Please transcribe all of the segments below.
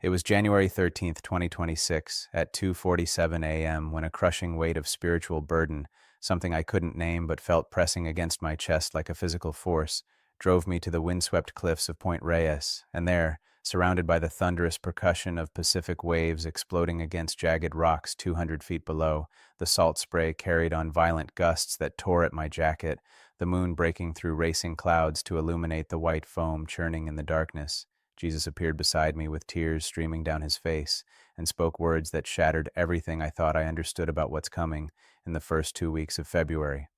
It was January 13th, 2026, at 2:47 a.m. when a crushing weight of spiritual burden, something I couldn't name but felt pressing against my chest like a physical force, drove me to the windswept cliffs of Point Reyes, and there, surrounded by the thunderous percussion of Pacific waves exploding against jagged rocks 200 feet below, the salt spray carried on violent gusts that tore at my jacket, the moon breaking through racing clouds to illuminate the white foam churning in the darkness. Jesus appeared beside me with tears streaming down his face and spoke words that shattered everything I thought I understood about what's coming in the first 2 weeks of February.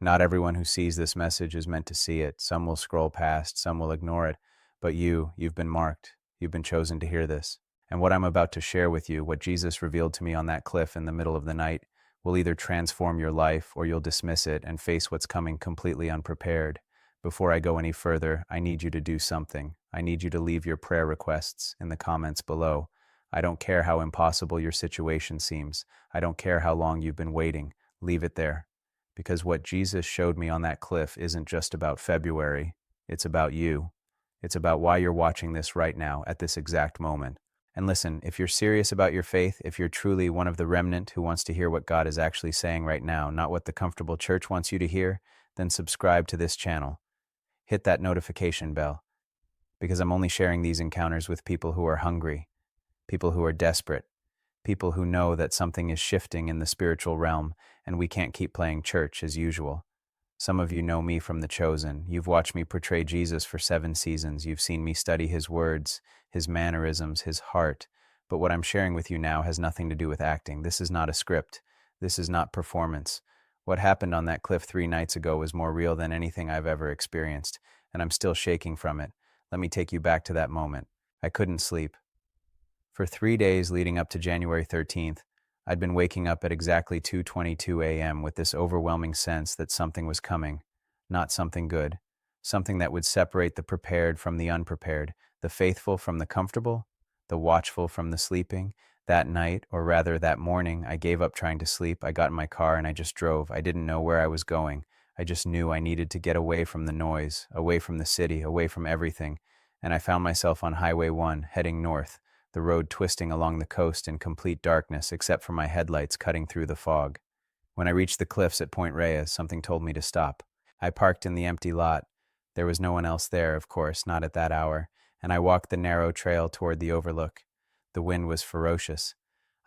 Not everyone who sees this message is meant to see it. Some will scroll past, some will ignore it. But you've been marked. You've been chosen to hear this. And what I'm about to share with you, what Jesus revealed to me on that cliff in the middle of the night, will either transform your life or you'll dismiss it and face what's coming completely unprepared. Before I go any further, I need you to do something. I need you to leave your prayer requests in the comments below. I don't care how impossible your situation seems. I don't care how long you've been waiting. Leave it there. Because what Jesus showed me on that cliff isn't just about February. It's about you. It's about why you're watching this right now at this exact moment. And listen, if you're serious about your faith, if you're truly one of the remnant who wants to hear what God is actually saying right now, not what the comfortable church wants you to hear, then subscribe to this channel. Hit that notification bell, because I'm only sharing these encounters with people who are hungry, people who are desperate, people who know that something is shifting in the spiritual realm and we can't keep playing church as usual. Some of you know me from The Chosen. You've watched me portray Jesus for 7 seasons. You've seen me study his words, his mannerisms, his heart. But what I'm sharing with you now has nothing to do with acting. This is not a script. This is not performance. What happened on that cliff 3 nights ago was more real than anything I've ever experienced, and I'm still shaking from it. Let me take you back to that moment. I couldn't sleep. For 3 days leading up to January 13th, I'd been waking up at exactly 2:22 a.m. with this overwhelming sense that something was coming, not something good, something that would separate the prepared from the unprepared, the faithful from the comfortable, the watchful from the sleeping. That night, or rather that morning, I gave up trying to sleep. I got in my car and I just drove. I didn't know where I was going. I just knew I needed to get away from the noise, away from the city, away from everything. And I found myself on Highway 1, heading north, the road twisting along the coast in complete darkness except for my headlights cutting through the fog. When I reached the cliffs at Point Reyes, something told me to stop. I parked in the empty lot. There was no one else there, of course, not at that hour, and I walked the narrow trail toward the overlook. The wind was ferocious.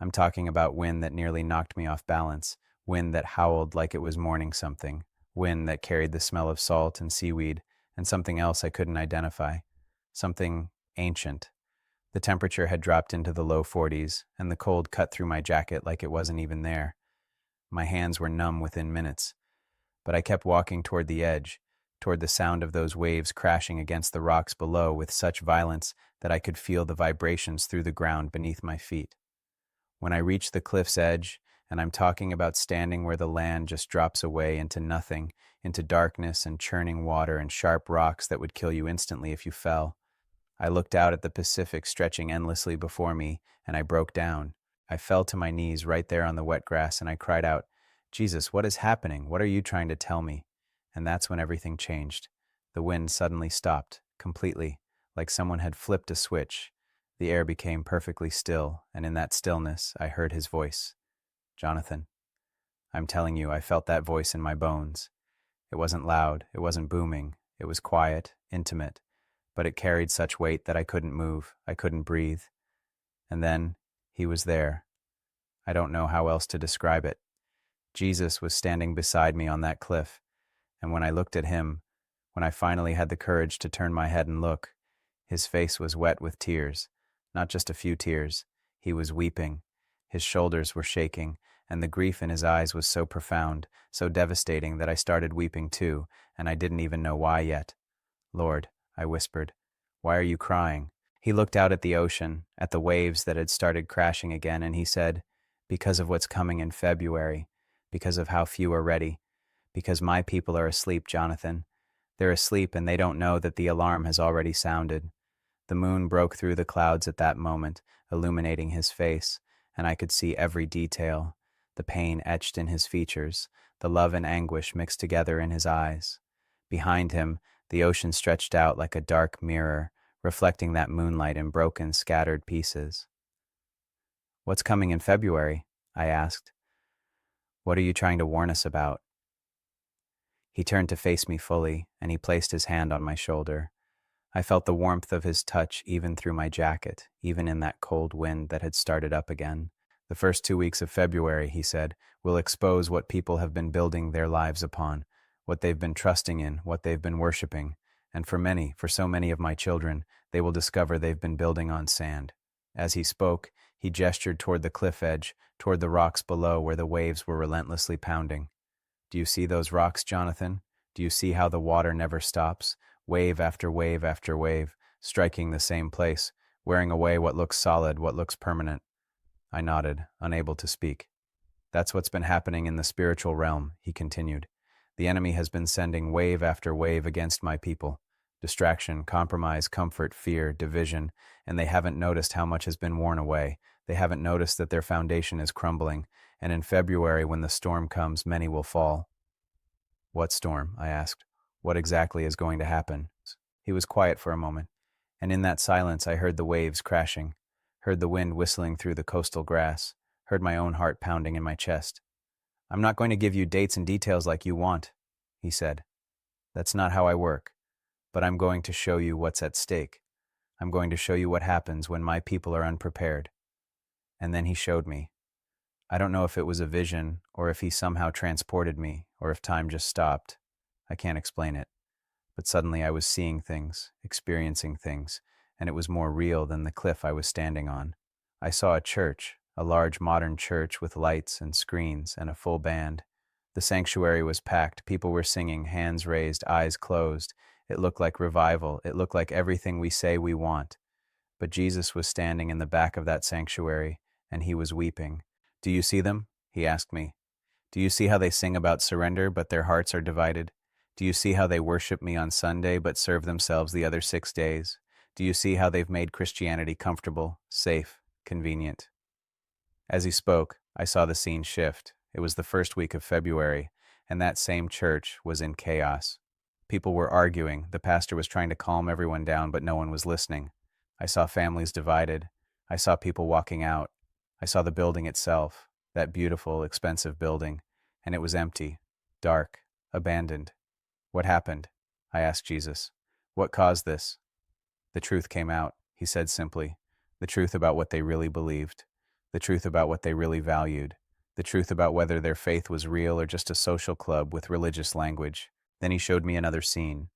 I'm talking about wind that nearly knocked me off balance, wind that howled like it was mourning something, wind that carried the smell of salt and seaweed, and something else I couldn't identify, something ancient. The temperature had dropped into the low 40s, and the cold cut through my jacket like it wasn't even there. My hands were numb within minutes, but I kept walking toward the edge, toward the sound of those waves crashing against the rocks below with such violence that I could feel the vibrations through the ground beneath my feet. When I reached the cliff's edge, and I'm talking about standing where the land just drops away into nothing, into darkness and churning water and sharp rocks that would kill you instantly if you fell, I looked out at the Pacific stretching endlessly before me, and I broke down. I fell to my knees right there on the wet grass, and I cried out, "Jesus, what is happening? What are you trying to tell me?" And that's when everything changed. The wind suddenly stopped, completely, like someone had flipped a switch. The air became perfectly still, and in that stillness, I heard his voice. "Jonathan." I'm telling you, I felt that voice in my bones. It wasn't loud, it wasn't booming, it was quiet, intimate, but it carried such weight that I couldn't move, I couldn't breathe. And then, he was there. I don't know how else to describe it. Jesus was standing beside me on that cliff, and when I looked at him, when I finally had the courage to turn my head and look, his face was wet with tears, not just a few tears. He was weeping. His shoulders were shaking, and the grief in his eyes was so profound, so devastating that I started weeping too, and I didn't even know why yet. "Lord," I whispered, "why are you crying?" He looked out at the ocean, at the waves that had started crashing again, and he said, "Because of what's coming in February, because of how few are ready, because my people are asleep, Jonathan. They're asleep and they don't know that the alarm has already sounded." The moon broke through the clouds at that moment, illuminating his face, and I could see every detail, the pain etched in his features, the love and anguish mixed together in his eyes. Behind him, the ocean stretched out like a dark mirror, reflecting that moonlight in broken, scattered pieces. "What's coming in February?" I asked. "What are you trying to warn us about?" He turned to face me fully, and he placed his hand on my shoulder. I felt the warmth of his touch even through my jacket, even in that cold wind that had started up again. "The first 2 weeks of February," he said, "will expose what people have been building their lives upon, what they've been trusting in, what they've been worshiping. And for so many of my children, they will discover they've been building on sand." As he spoke, he gestured toward the cliff edge, toward the rocks below where the waves were relentlessly pounding. "Do you see those rocks, Jonathan? Do you see how the water never stops? Wave after wave after wave, striking the same place, wearing away what looks solid, what looks permanent." I nodded, unable to speak. "That's what's been happening in the spiritual realm," he continued. "The enemy has been sending wave after wave against my people. Distraction, compromise, comfort, fear, division, and they haven't noticed how much has been worn away. They haven't noticed that their foundation is crumbling, and in February, when the storm comes, many will fall." "What storm?" I asked. "What exactly is going to happen?" He was quiet for a moment, and in that silence I heard the waves crashing, heard the wind whistling through the coastal grass, heard my own heart pounding in my chest. "I'm not going to give you dates and details like you want," he said. "That's not how I work. But I'm going to show you what's at stake. I'm going to show you what happens when my people are unprepared." And then he showed me. I don't know if it was a vision, or if he somehow transported me, or if time just stopped. I can't explain it. But suddenly I was seeing things, experiencing things, and it was more real than the cliff I was standing on. I saw a church, a large modern church with lights and screens and a full band. The sanctuary was packed, people were singing, hands raised, eyes closed. It looked like revival, it looked like everything we say we want. But Jesus was standing in the back of that sanctuary, and he was weeping. "Do you see them?" he asked me. "Do you see how they sing about surrender, but their hearts are divided? Do you see how they worship me on Sunday, but serve themselves the other 6 days? Do you see how they've made Christianity comfortable, safe, convenient?" As he spoke, I saw the scene shift. It was the first week of February, and that same church was in chaos. People were arguing, the pastor was trying to calm everyone down, but no one was listening. I saw families divided. I saw people walking out. I saw the building itself, that beautiful, expensive building, and it was empty, dark, abandoned. "What happened?" I asked Jesus. "What caused this?" "The truth came out," he said simply. "The truth about what they really believed. The truth about what they really valued. The truth about whether their faith was real or just a social club with religious language." Then he showed me another scene.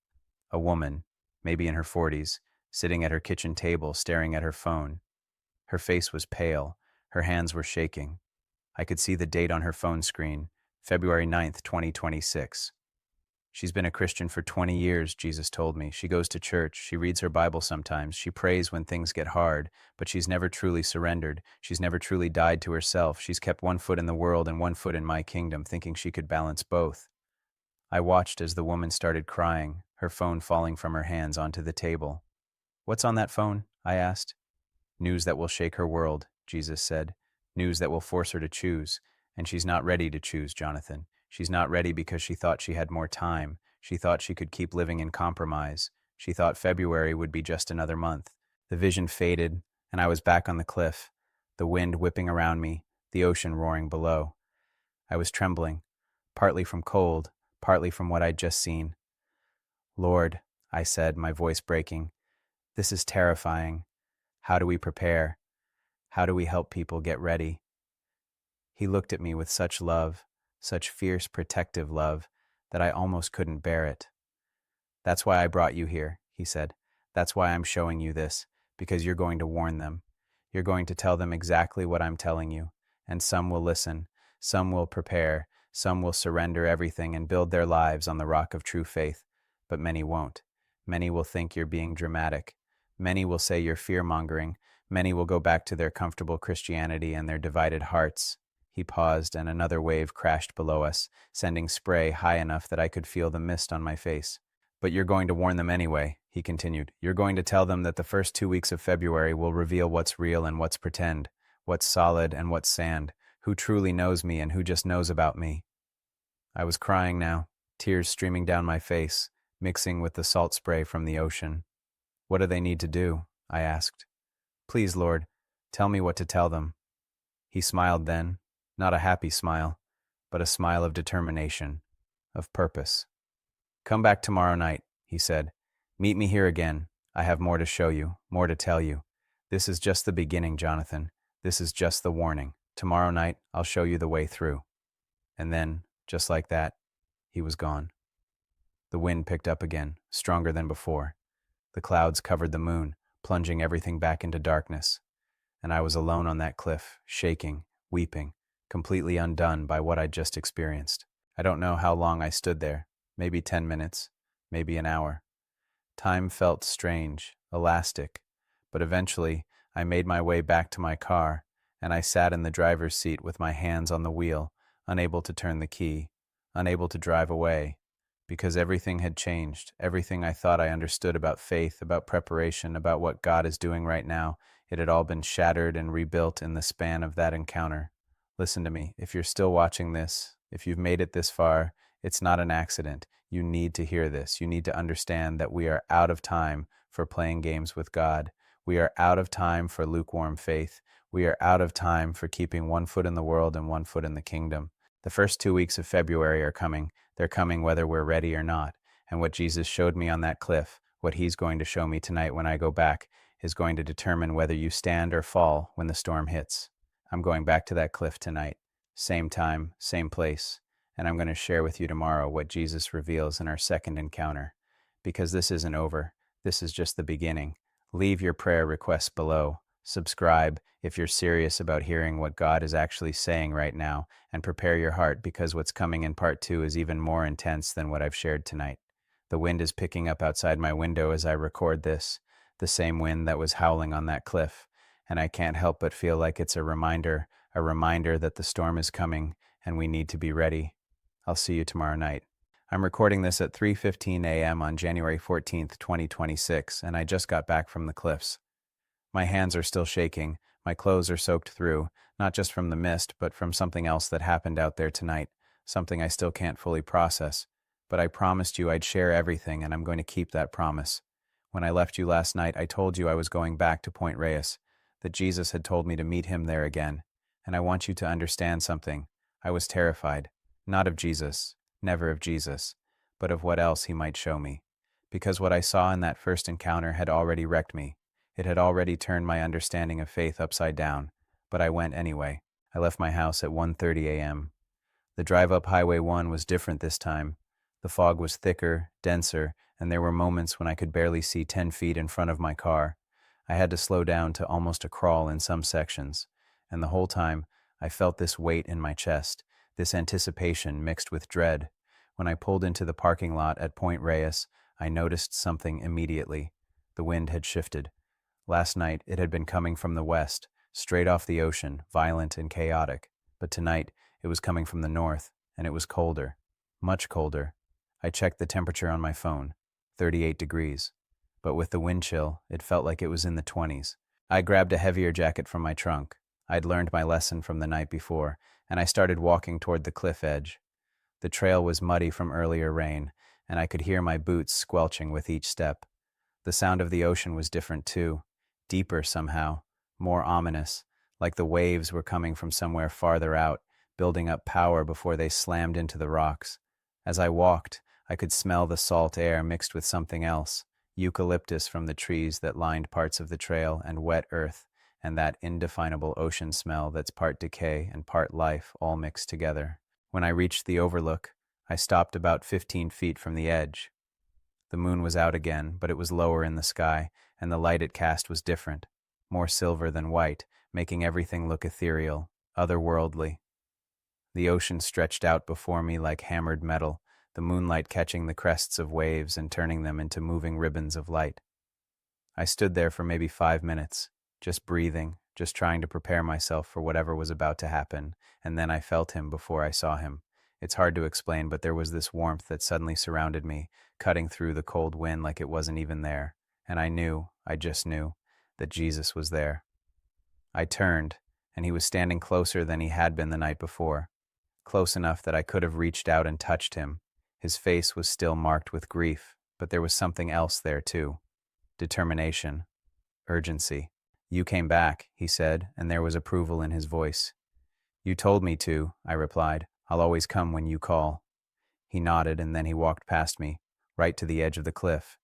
A woman, maybe in her 40s, sitting at her kitchen table staring at her phone. Her face was pale. Her hands were shaking. I could see the date on her phone screen, February 9th, 2026. "She's been a Christian for 20 years, Jesus told me. She goes to church, she reads her Bible sometimes, she prays when things get hard, but she's never truly surrendered. She's never truly died to herself. She's kept one foot in the world and one foot in my kingdom, thinking she could balance both." I watched as the woman started crying, her phone falling from her hands onto the table. "What's on that phone?" I asked. "News that will shake her world," Jesus said. "News that will force her to choose. And she's not ready to choose, Jonathan. She's not ready because she thought she had more time. She thought she could keep living in compromise. She thought February would be just another month." The vision faded, and I was back on the cliff, the wind whipping around me, the ocean roaring below. I was trembling, partly from cold, partly from what I'd just seen. "Lord," I said, my voice breaking, "this is terrifying. How do we prepare? How do we help people get ready?" He looked at me with such love, such fierce, protective love, that I almost couldn't bear it. "That's why I brought you here," he said. "That's why I'm showing you this, because you're going to warn them. You're going to tell them exactly what I'm telling you, and some will listen, some will prepare, some will surrender everything and build their lives on the rock of true faith, but many won't. Many will think you're being dramatic. Many will say you're fear-mongering. Many will go back to their comfortable Christianity and their divided hearts." He paused, and another wave crashed below us, sending spray high enough that I could feel the mist on my face. "But you're going to warn them anyway," he continued. "You're going to tell them that the first 2 weeks of February will reveal what's real and what's pretend, what's solid and what's sand, who truly knows me and who just knows about me." I was crying now, tears streaming down my face, mixing with the salt spray from the ocean. What do they need to do? I asked. Please, Lord, tell me what to tell them. He smiled then, not a happy smile, but a smile of determination, of purpose. Come back tomorrow night, he said. Meet me here again. I have more to show you, more to tell you. This is just the beginning, Jonathan. This is just the warning. Tomorrow night, I'll show you the way through. And then, just like that, he was gone. The wind picked up again, stronger than before. The clouds covered the moon, plunging everything back into darkness. And I was alone on that cliff, shaking, weeping, completely undone by what I'd just experienced. I don't know how long I stood there, maybe 10 minutes, maybe an hour. Time felt strange, elastic, but eventually I made my way back to my car, and I sat in the driver's seat with my hands on the wheel, unable to turn the key, unable to drive away, because everything had changed. Everything I thought I understood about faith, about preparation, about what God is doing right now, it had all been shattered and rebuilt in the span of that encounter. Listen to me. If you're still watching this, if you've made it this far, it's not an accident. You need to hear this. You need to understand that we are out of time for playing games with God. We are out of time for lukewarm faith. We are out of time for keeping one foot in the world and one foot in the kingdom. The first 2 weeks of February are coming. They're coming whether we're ready or not. And what Jesus showed me on that cliff, what he's going to show me tonight when I go back, is going to determine whether you stand or fall when the storm hits. I'm going back to that cliff tonight. Same time, same place. And I'm going to share with you tomorrow what Jesus reveals in our second encounter. Because this isn't over. This is just the beginning. Leave your prayer requests below. Subscribe if you're serious about hearing what God is actually saying right now, and prepare your heart because what's coming in part 2 is even more intense than what I've shared tonight. The wind is picking up outside my window as I record this, the same wind that was howling on that cliff, and I can't help but feel like it's a reminder that the storm is coming and we need to be ready. I'll see you tomorrow night. I'm recording this at 3:15 a.m. on January 14th, 2026, and I just got back from the cliffs. My hands are still shaking, my clothes are soaked through, not just from the mist, but from something else that happened out there tonight, something I still can't fully process. But I promised you I'd share everything, and I'm going to keep that promise. When I left you last night, I told you I was going back to Point Reyes, that Jesus had told me to meet him there again. And I want you to understand something. I was terrified, not of Jesus, never of Jesus, but of what else he might show me. Because what I saw in that first encounter had already wrecked me. It had already turned my understanding of faith upside down, but I went anyway. I left my house at 1:30 a.m. The drive up Highway 1 was different this time. The fog was thicker, denser, and there were moments when I could barely see 10 feet in front of my car. I had to slow down to almost a crawl in some sections, and the whole time I felt this weight in my chest, this anticipation mixed with dread. When I pulled into the parking lot at Point Reyes, I noticed something immediately. The wind had shifted. Last night, it had been coming from the west, straight off the ocean, violent and chaotic. But tonight, it was coming from the north, and it was colder. Much colder. I checked the temperature on my phone, 38 degrees. But with the wind chill, it felt like it was in the 20s. I grabbed a heavier jacket from my trunk. I'd learned my lesson from the night before, and I started walking toward the cliff edge. The trail was muddy from earlier rain, and I could hear my boots squelching with each step. The sound of the ocean was different too. Deeper somehow, more ominous, like the waves were coming from somewhere farther out, building up power before they slammed into the rocks. As I walked, I could smell the salt air mixed with something else, eucalyptus from the trees that lined parts of the trail, and wet earth, and that indefinable ocean smell that's part decay and part life all mixed together. When I reached the overlook, I stopped about 15 feet from the edge. The moon was out again, but it was lower in the sky, and the light it cast was different, more silver than white, making everything look ethereal, otherworldly. The ocean stretched out before me like hammered metal, the moonlight catching the crests of waves and turning them into moving ribbons of light. I stood there for maybe 5 minutes, just breathing, just trying to prepare myself for whatever was about to happen, and then I felt him before I saw him. It's hard to explain, but there was this warmth that suddenly surrounded me, cutting through the cold wind like it wasn't even there. And I just knew, that Jesus was there. I turned, and he was standing closer than he had been the night before, close enough that I could have reached out and touched him. His face was still marked with grief, but there was something else there too. determination, urgency. "You came back," he said, and there was approval in his voice. "You told me to," I replied. "I'll always come when you call." He nodded, and then he walked past me, right to the edge of the cliff.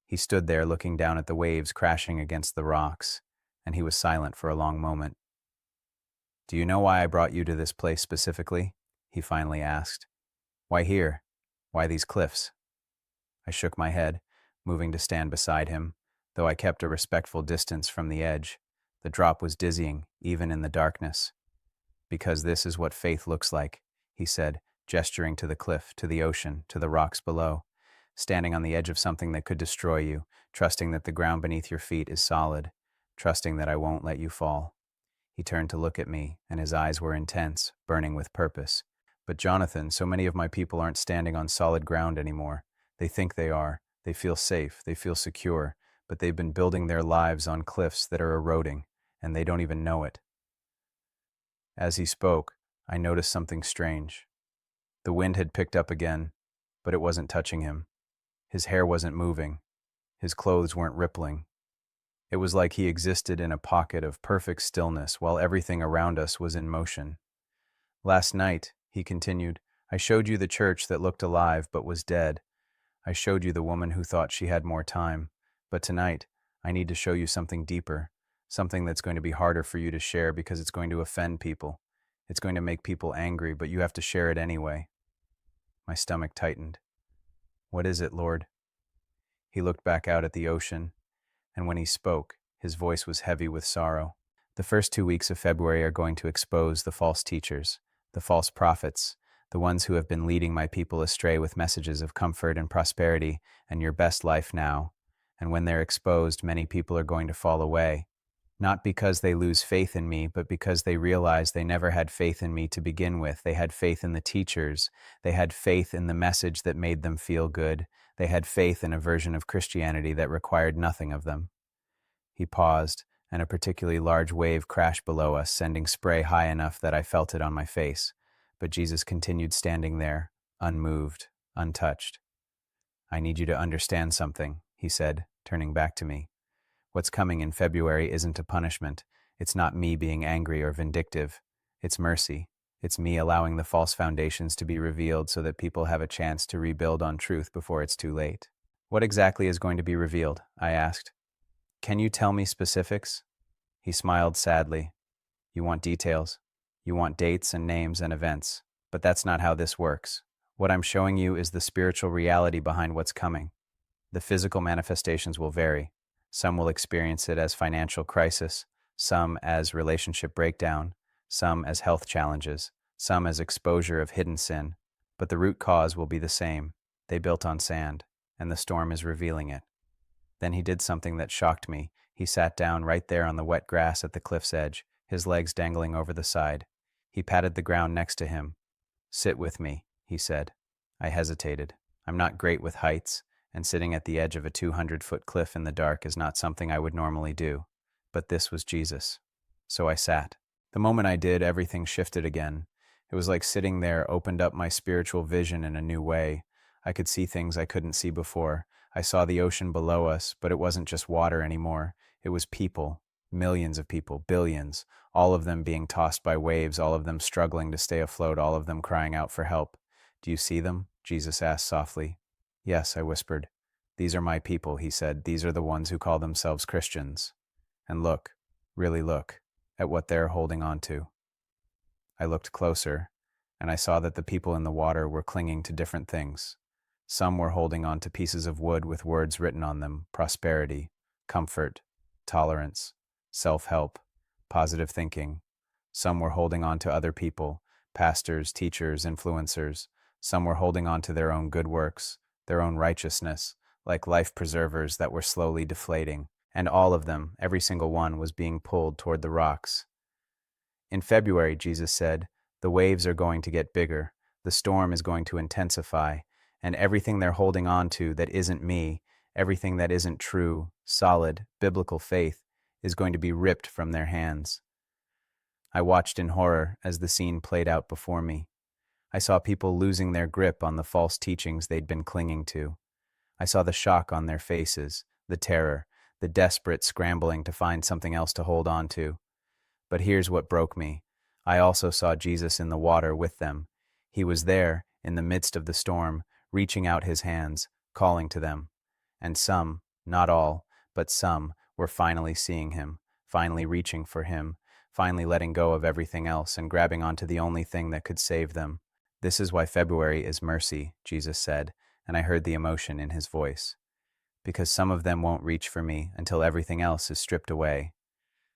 He stood there looking down at the waves crashing against the rocks, and he was silent for a long moment. "Do you know why I brought you to this place specifically?" he finally asked. "Why here? Why these cliffs?" I shook my head, moving to stand beside him, though I kept a respectful distance from the edge. The drop was dizzying, even in the darkness. "Because this is what faith looks like," he said, gesturing to the cliff, to the ocean, to the rocks below. "Standing on the edge of something that could destroy you, trusting that the ground beneath your feet is solid, trusting that I won't let you fall." He turned to look at me, and his eyes were intense, burning with purpose. "But Jonathan, so many of my people aren't standing on solid ground anymore. They think they are. They feel safe. They feel secure. But they've been building their lives on cliffs that are eroding, and they don't even know it." As he spoke, I noticed something strange. The wind had picked up again, but it wasn't touching him. His hair wasn't moving. His clothes weren't rippling. It was like he existed in a pocket of perfect stillness while everything around us was in motion. "Last night," he continued, "I showed you the church that looked alive but was dead. I showed you the woman who thought she had more time. But tonight, I need to show you something deeper, something that's going to be harder for you to share because it's going to offend people. It's going to make people angry, but you have to share it anyway." My stomach tightened. "What is it, Lord?" He looked back out at the ocean, and when he spoke, his voice was heavy with sorrow. "The first 2 weeks of February are going to expose the false teachers, the false prophets, the ones who have been leading my people astray with messages of comfort and prosperity and your best life now. And when they're exposed, many people are going to fall away. Not because they lose faith in me, but because they realize they never had faith in me to begin with. They had faith in the teachers. They had faith in the message that made them feel good. They had faith in a version of Christianity that required nothing of them." He paused, and a particularly large wave crashed below us, sending spray high enough that I felt it on my face. But Jesus continued standing there, unmoved, untouched. "I need you to understand something," he said, turning back to me. "What's coming in February isn't a punishment. It's not me being angry or vindictive. It's mercy. It's me allowing the false foundations to be revealed so that people have a chance to rebuild on truth before it's too late." "What exactly is going to be revealed?" I asked. "Can you tell me specifics?" He smiled sadly. "You want details. You want dates and names and events. But that's not how this works. What I'm showing you is the spiritual reality behind what's coming. The physical manifestations will vary. Some will experience it as financial crisis, some as relationship breakdown, some as health challenges, some as exposure of hidden sin. But the root cause will be the same. They built on sand, and the storm is revealing it." Then he did something that shocked me. He sat down right there on the wet grass at the cliff's edge, his legs dangling over the side. He patted the ground next to him. "Sit with me," he said. I hesitated. I'm not great with heights, and sitting at the edge of a 200-foot cliff in the dark is not something I would normally do. But this was Jesus. So I sat. The moment I did, everything shifted again. It was like sitting there opened up my spiritual vision in a new way. I could see things I couldn't see before. I saw the ocean below us, but it wasn't just water anymore. It was people, millions of people, billions, all of them being tossed by waves, all of them struggling to stay afloat, all of them crying out for help. "Do you see them?" Jesus asked softly. "Yes," I whispered. "These are my people," he said. "These are the ones who call themselves Christians. And look, really look, at what they're holding on to." I looked closer, and I saw that the people in the water were clinging to different things. Some were holding on to pieces of wood with words written on them: prosperity, comfort, tolerance, self-help, positive thinking. Some were holding on to other people: pastors, teachers, influencers. Some were holding on to their own good works, their own righteousness, like life preservers that were slowly deflating. And all of them, every single one, was being pulled toward the rocks. "In February," Jesus said, "the waves are going to get bigger. The storm is going to intensify. And everything they're holding on to that isn't me, everything that isn't true, solid, biblical faith, is going to be ripped from their hands." I watched in horror as the scene played out before me. I saw people losing their grip on the false teachings they'd been clinging to. I saw the shock on their faces, the terror, the desperate scrambling to find something else to hold on to. But here's what broke me. I also saw Jesus in the water with them. He was there, in the midst of the storm, reaching out his hands, calling to them. And some, not all, but some, were finally seeing him, finally reaching for him, finally letting go of everything else and grabbing onto the only thing that could save them. This is why February is mercy, Jesus said, and I heard the emotion in his voice. Because some of them won't reach for me until everything else is stripped away.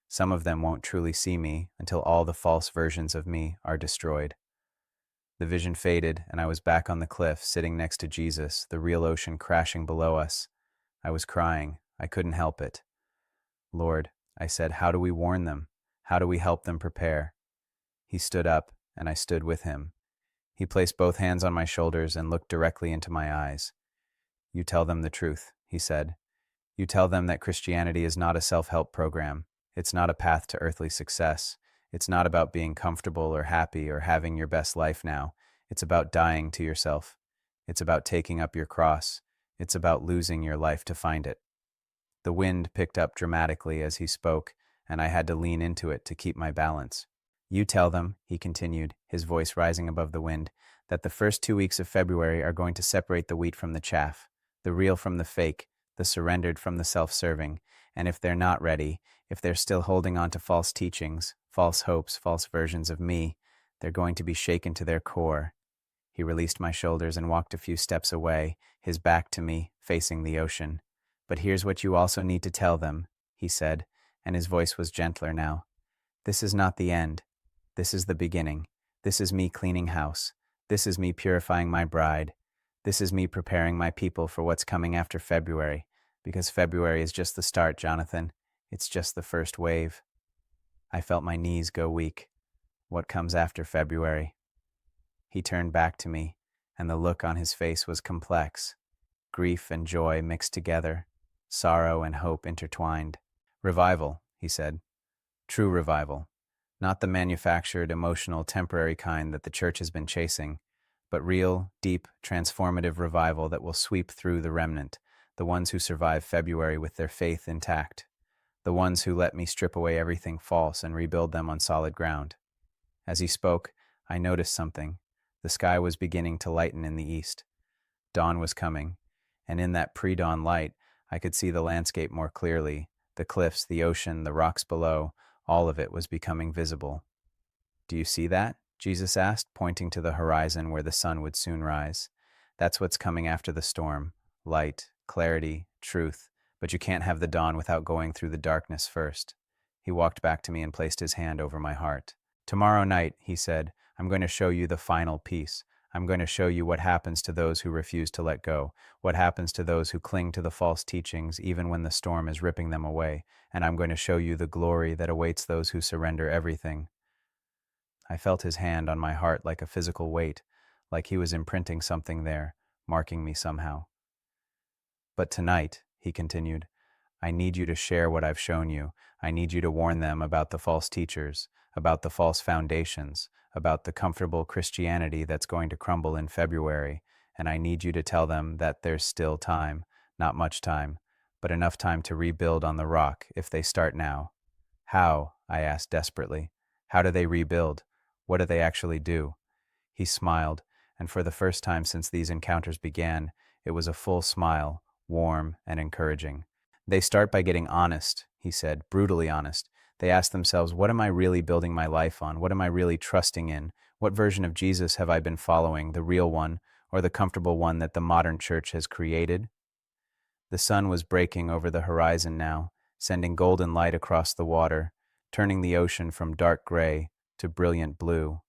Some of them won't truly see me until all the false versions of me are destroyed. The vision faded, and I was back on the cliff, sitting next to Jesus, the real ocean crashing below us. I was crying. I couldn't help it. Lord, I said, how do we warn them? How do we help them prepare? He stood up, and I stood with him. He placed both hands on my shoulders and looked directly into my eyes. You tell them the truth, he said. You tell them that Christianity is not a self-help program. It's not a path to earthly success. It's not about being comfortable or happy or having your best life now. It's about dying to yourself. It's about taking up your cross. It's about losing your life to find it. The wind picked up dramatically as he spoke, and I had to lean into it to keep my balance. You tell them, he continued, his voice rising above the wind, that the first 2 weeks of February are going to separate the wheat from the chaff, the real from the fake, the surrendered from the self-serving, and if they're not ready, if they're still holding on to false teachings, false hopes, false versions of me, they're going to be shaken to their core. He released my shoulders and walked a few steps away, his back to me, facing the ocean. But here's what you also need to tell them, he said, and his voice was gentler now. This is not the end. This is the beginning. This is me cleaning house. This is me purifying my bride. This is me preparing my people for what's coming after February, because February is just the start, Jonathan. It's just the first wave. I felt my knees go weak. What comes after February? He turned back to me, and the look on his face was complex. Grief and joy mixed together, sorrow and hope intertwined. Revival, he said. True revival. Not the manufactured, emotional, temporary kind that the church has been chasing, but real, deep, transformative revival that will sweep through the remnant, the ones who survive February with their faith intact, the ones who let me strip away everything false and rebuild them on solid ground. As he spoke, I noticed something. The sky was beginning to lighten in the east. Dawn was coming, and in that pre-dawn light, I could see the landscape more clearly. The cliffs, the ocean, the rocks below, all of it was becoming visible. Do you see that? Jesus asked, pointing to the horizon where the sun would soon rise. That's what's coming after the storm. Light, clarity, truth. But you can't have the dawn without going through the darkness first. He walked back to me and placed his hand over my heart. Tomorrow night, he said, I'm going to show you the final piece. I'm going to show you what happens to those who refuse to let go, what happens to those who cling to the false teachings even when the storm is ripping them away, and I'm going to show you the glory that awaits those who surrender everything. I felt his hand on my heart like a physical weight, like he was imprinting something there, marking me somehow. But tonight, he continued, I need you to share what I've shown you. I need you to warn them about the false teachers, about the false foundations, about the comfortable Christianity that's going to crumble in February, and I need you to tell them that there's still time, not much time, but enough time to rebuild on the rock if they start now. How? I asked desperately. How do they rebuild? What do they actually do? He smiled, and for the first time since these encounters began, it was a full smile, warm and encouraging. They start by getting honest, he said, brutally honest. They ask themselves, what am I really building my life on? What am I really trusting in? What version of Jesus have I been following, the real one, or the comfortable one that the modern church has created? The sun was breaking over the horizon now, sending golden light across the water, turning the ocean from dark gray to brilliant blue.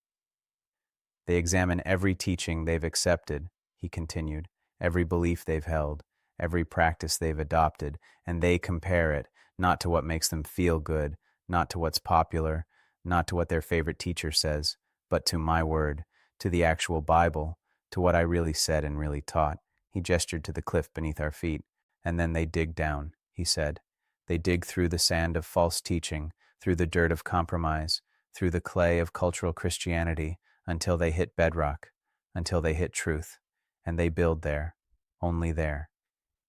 They examine every teaching they've accepted, he continued, every belief they've held, every practice they've adopted, and they compare it, not to what makes them feel good, not to what's popular, not to what their favorite teacher says, but to my word, to the actual Bible, to what I really said and really taught. He gestured to the cliff beneath our feet. And then they dig down, he said. They dig through the sand of false teaching, through the dirt of compromise, through the clay of cultural Christianity, until they hit bedrock, until they hit truth. And they build there, only there.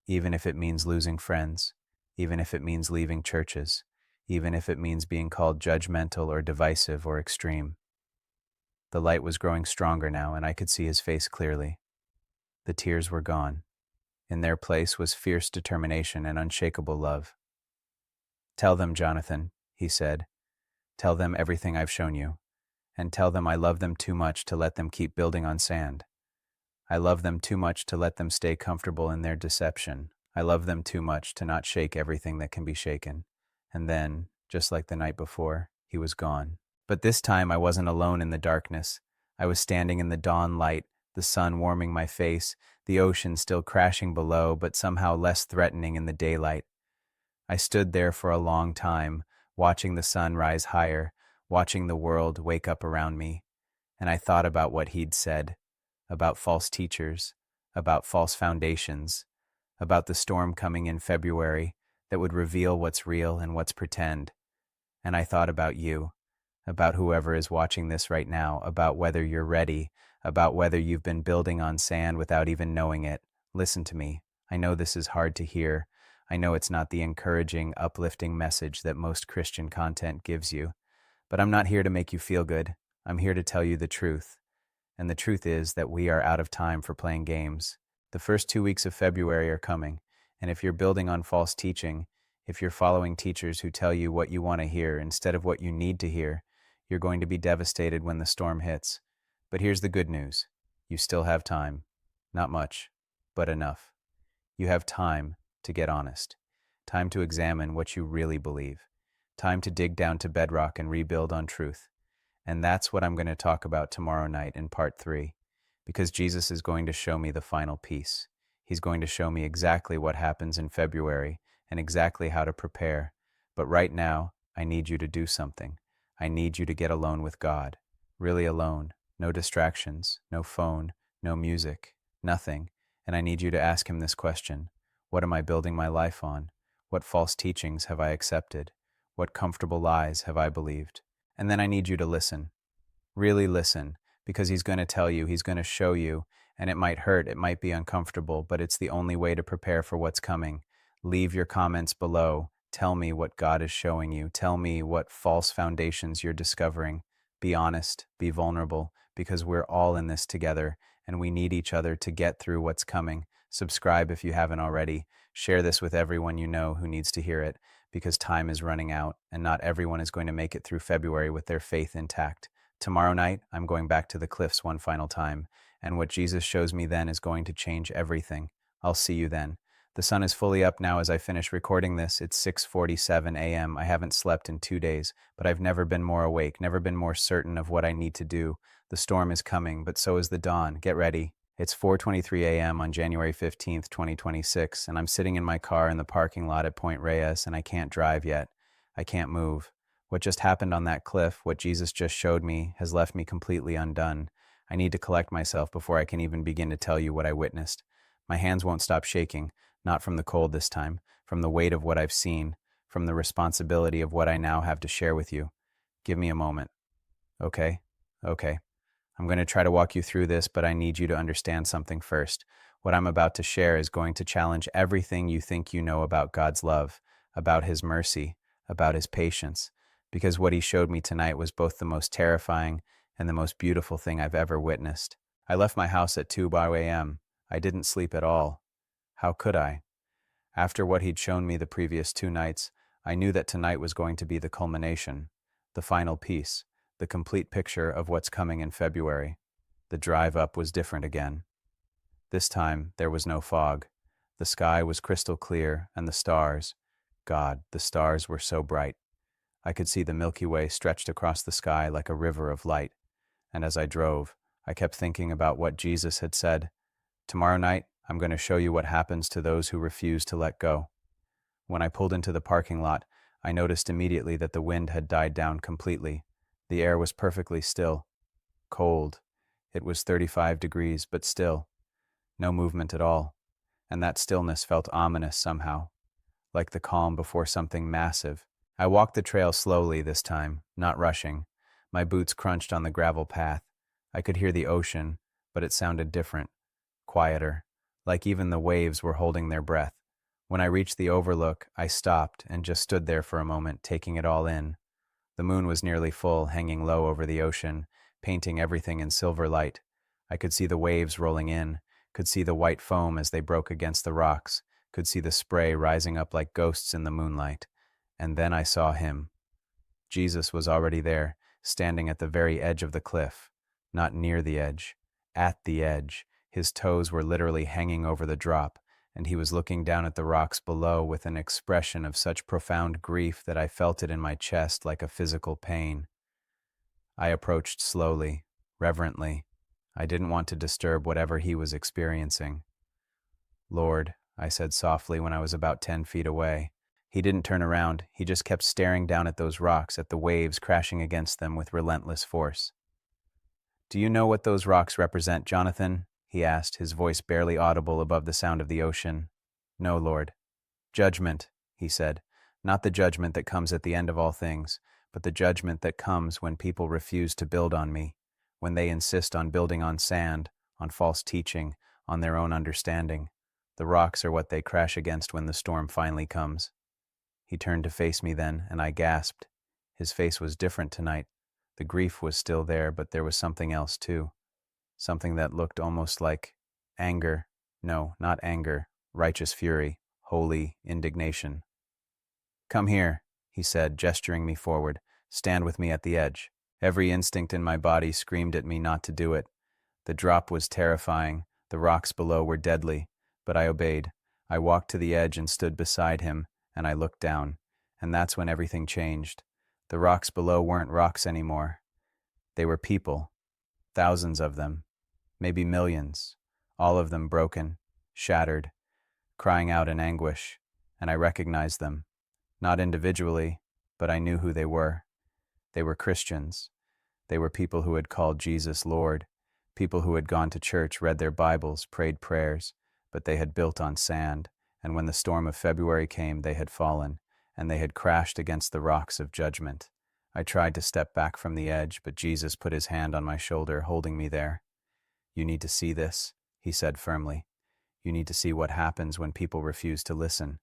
Even if it means losing friends, even if it means leaving churches, even if it means being called judgmental or divisive or extreme. The light was growing stronger now, and I could see his face clearly. The tears were gone. In their place was fierce determination and unshakable love. "Tell them, Jonathan," he said. "Tell them everything I've shown you. And tell them I love them too much to let them keep building on sand. I love them too much to let them stay comfortable in their deception. I love them too much to not shake everything that can be shaken." And then, just like the night before, he was gone. But this time I wasn't alone in the darkness. I was standing in the dawn light, the sun warming my face, the ocean still crashing below, but somehow less threatening in the daylight. I stood there for a long time, watching the sun rise higher, watching the world wake up around me, and I thought about what he'd said, about false teachers, about false foundations, about the storm coming in February that would reveal what's real and what's pretend. And I thought about you, about whoever is watching this right now, about whether you're ready, about whether you've been building on sand without even knowing it. Listen to me. I know this is hard to hear. I know it's not the encouraging, uplifting message that most Christian content gives you. But I'm not here to make you feel good. I'm here to tell you the truth. And the truth is that we are out of time for playing games. The first 2 weeks of February are coming. And if you're building on false teaching, if you're following teachers who tell you what you want to hear instead of what you need to hear, you're going to be devastated when the storm hits. But here's the good news. You still have time. Not much, but enough. You have time to get honest. Time to examine what you really believe. Time to dig down to bedrock and rebuild on truth. And that's what I'm going to talk about tomorrow night in part 3, because Jesus is going to show me the final piece. He's going to show me exactly what happens in February and exactly how to prepare. But right now, I need you to do something. I need you to get alone with God. Really alone. No distractions, no phone, no music, nothing. And I need you to ask him this question. What am I building my life on? What false teachings have I accepted? What comfortable lies have I believed? And then I need you to listen. Really listen, because he's going to tell you, he's going to show you, and it might hurt, it might be uncomfortable, but it's the only way to prepare for what's coming. Leave your comments below. Tell me what God is showing you. Tell me what false foundations you're discovering. Be honest, be vulnerable, because we're all in this together, and we need each other to get through what's coming. Subscribe if you haven't already. Share this with everyone you know who needs to hear it, because time is running out, and not everyone is going to make it through February with their faith intact. Tomorrow night, I'm going back to the cliffs one final time, and what Jesus shows me then is going to change everything. I'll see you then. The sun is fully up now as I finish recording this. It's 6:47 a.m. I haven't slept in 2 days, but I've never been more awake, never been more certain of what I need to do. The storm is coming, but so is the dawn. Get ready. It's 4:23 a.m. on January 15th, 2026, and I'm sitting in my car in the parking lot at Point Reyes, and I can't drive yet. I can't move. What just happened on that cliff, what Jesus just showed me, has left me completely undone. I need to collect myself before I can even begin to tell you what I witnessed. My hands won't stop shaking, not from the cold this time, from the weight of what I've seen, from the responsibility of what I now have to share with you. Give me a moment. Okay? Okay. I'm going to try to walk you through this, but I need you to understand something first. What I'm about to share is going to challenge everything you think you know about God's love, about his mercy, about his patience, because what he showed me tonight was both the most terrifying and the most beautiful thing I've ever witnessed. I left my house at 2 a.m. I didn't sleep at all. How could I? After what he'd shown me the previous 2 nights, I knew that tonight was going to be the culmination, the final piece, the complete picture of what's coming in February. The drive up was different again. This time, there was no fog. The sky was crystal clear, and the stars, God, the stars were so bright. I could see the Milky Way stretched across the sky like a river of light. And as I drove, I kept thinking about what Jesus had said. Tomorrow night, I'm going to show you what happens to those who refuse to let go. When I pulled into the parking lot, I noticed immediately that the wind had died down completely. The air was perfectly still. Cold. It was 35 degrees, but still. No movement at all. And that stillness felt ominous somehow, like the calm before something massive. I walked the trail slowly this time, not rushing. My boots crunched on the gravel path. I could hear the ocean, but it sounded different, quieter, like even the waves were holding their breath. When I reached the overlook, I stopped and just stood there for a moment, taking it all in. The moon was nearly full, hanging low over the ocean, painting everything in silver light. I could see the waves rolling in, could see the white foam as they broke against the rocks, could see the spray rising up like ghosts in the moonlight. And then I saw him. Jesus was already there, standing at the very edge of the cliff. Not near the edge, at the edge. His toes were literally hanging over the drop, and he was looking down at the rocks below with an expression of such profound grief that I felt it in my chest like a physical pain. I approached slowly, reverently. I didn't want to disturb whatever he was experiencing. "Lord," I said softly when I was about 10 feet away. He didn't turn around. He just kept staring down at those rocks, at the waves crashing against them with relentless force. "Do you know what those rocks represent, Jonathan?" he asked, his voice barely audible above the sound of the ocean. "No, Lord." "Judgment," he said. "Not the judgment that comes at the end of all things, but the judgment that comes when people refuse to build on me, when they insist on building on sand, on false teaching, on their own understanding. The rocks are what they crash against when the storm finally comes." He turned to face me then, and I gasped. His face was different tonight. The grief was still there, but there was something else too. Something that looked almost like anger. No, not anger. Righteous fury. Holy indignation. "Come here," he said, gesturing me forward. "Stand with me at the edge." Every instinct in my body screamed at me not to do it. The drop was terrifying. The rocks below were deadly. But I obeyed. I walked to the edge and stood beside him, and I looked down. And that's when everything changed. The rocks below weren't rocks anymore. They were people. Thousands of them. Maybe millions. All of them broken, shattered, crying out in anguish. And I recognized them. Not individually, but I knew who they were. They were Christians. They were people who had called Jesus Lord. People who had gone to church, read their Bibles, prayed prayers, but they had built on sand, and when the storm of February came, they had fallen, and they had crashed against the rocks of judgment. I tried to step back from the edge, but Jesus put his hand on my shoulder, holding me there. "You need to see this," he said firmly. "You need to see what happens when people refuse to listen,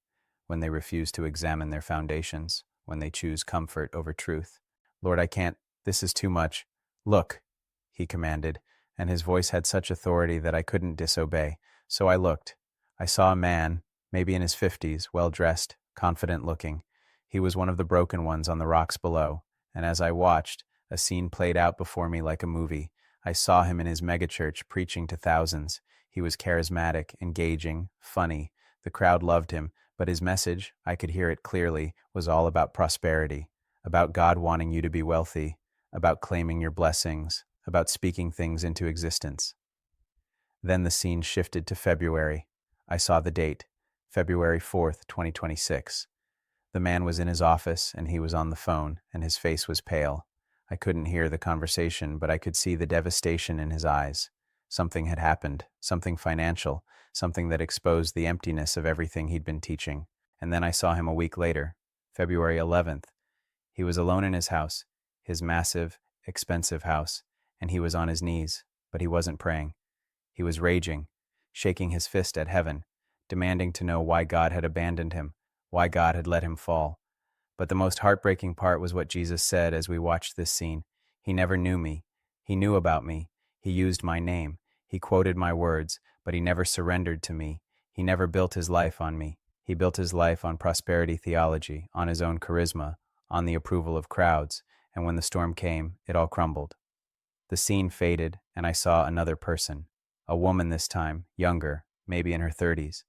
when they refuse to examine their foundations, when they choose comfort over truth." "Lord, I can't. This is too much." "Look," he commanded, and his voice had such authority that I couldn't disobey. So I looked. I saw a man, maybe in his 50s, well-dressed, confident-looking. He was one of the broken ones on the rocks below, and as I watched, a scene played out before me like a movie. I saw him in his megachurch preaching to thousands. He was charismatic, engaging, funny. The crowd loved him, but his message, I could hear it clearly, was all about prosperity, about God wanting you to be wealthy, about claiming your blessings, about speaking things into existence. Then the scene shifted to February. I saw the date, February 4th, 2026. The man was in his office, and he was on the phone, and his face was pale. I couldn't hear the conversation, but I could see the devastation in his eyes. Something had happened, something financial, something that exposed the emptiness of everything he'd been teaching. And then I saw him a week later, February 11th. He was alone in his house, his massive, expensive house, and he was on his knees, but he wasn't praying. He was raging, shaking his fist at heaven, demanding to know why God had abandoned him, why God had let him fall. But the most heartbreaking part was what Jesus said as we watched this scene. He never knew me. He knew about me. He used my name. He quoted my words, but he never surrendered to me. He never built his life on me. He built his life on prosperity theology, on his own charisma, on the approval of crowds, and when the storm came, it all crumbled. The scene faded, and I saw another person. A woman this time, younger, maybe in her 30s.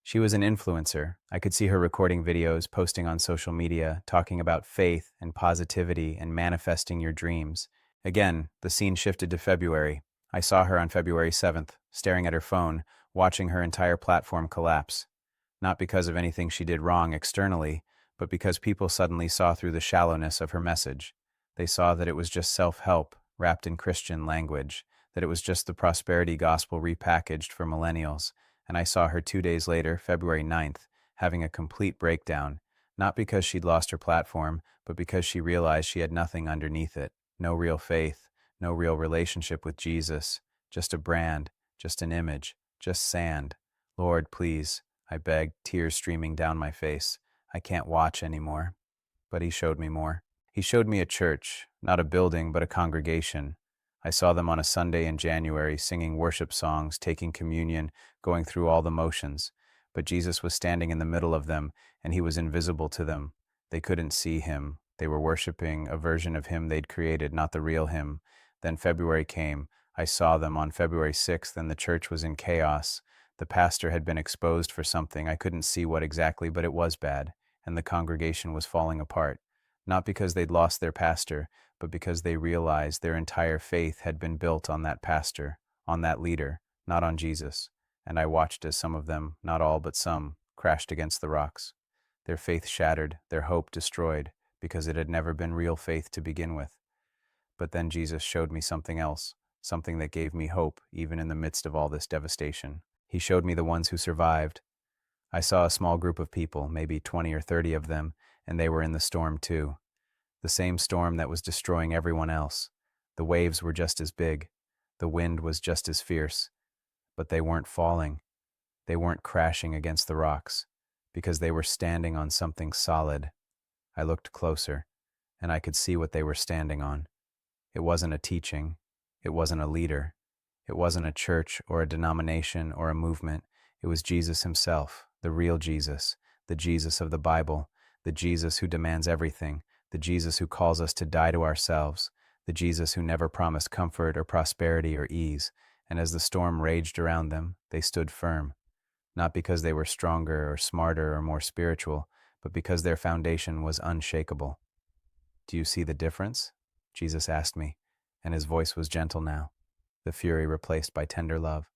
She was an influencer. I could see her recording videos, posting on social media, talking about faith and positivity and manifesting your dreams. Again, the scene shifted to February. I saw her on February 7th, staring at her phone, watching her entire platform collapse. Not because of anything she did wrong externally, but because people suddenly saw through the shallowness of her message. They saw that it was just self-help, wrapped in Christian language, that it was just the prosperity gospel repackaged for millennials. And I saw her 2 days later, February 9th, having a complete breakdown, not because she'd lost her platform, but because she realized she had nothing underneath it. No real faith, no real relationship with Jesus, just a brand, just an image, just sand. "Lord, please, I begged, tears streaming down my face. I can't watch anymore. But he showed me more. He showed me a church, not a building, but a congregation. I saw them on a Sunday in January, singing worship songs, taking communion, going through all the motions. But Jesus was standing in the middle of them, and he was invisible to them. They couldn't see him. They were worshiping a version of him they'd created, not the real him. Then February came. I saw them on February 6th, and the church was in chaos. The pastor had been exposed for something. I couldn't see what exactly, but it was bad, and the congregation was falling apart. Not because they'd lost their pastor, but because they realized their entire faith had been built on that pastor, on that leader, not on Jesus. And I watched as some of them, not all but some, crashed against the rocks. Their faith shattered, their hope destroyed, because it had never been real faith to begin with. But then Jesus showed me something else, something that gave me hope even in the midst of all this devastation. He showed me the ones who survived. I saw a small group of people, maybe 20 or 30 of them, and they were in the storm too. The same storm that was destroying everyone else. The waves were just as big. The wind was just as fierce. But they weren't falling. They weren't crashing against the rocks, because they were standing on something solid. I looked closer, and I could see what they were standing on. It wasn't a teaching. It wasn't a leader. It wasn't a church or a denomination or a movement. It was Jesus himself, the real Jesus, the Jesus of the Bible, the Jesus who demands everything, the Jesus who calls us to die to ourselves, the Jesus who never promised comfort or prosperity or ease. And as the storm raged around them, they stood firm, not because they were stronger or smarter or more spiritual, but because their foundation was unshakable. "Do you see the difference?" Jesus asked me, and his voice was gentle now, the fury replaced by tender love.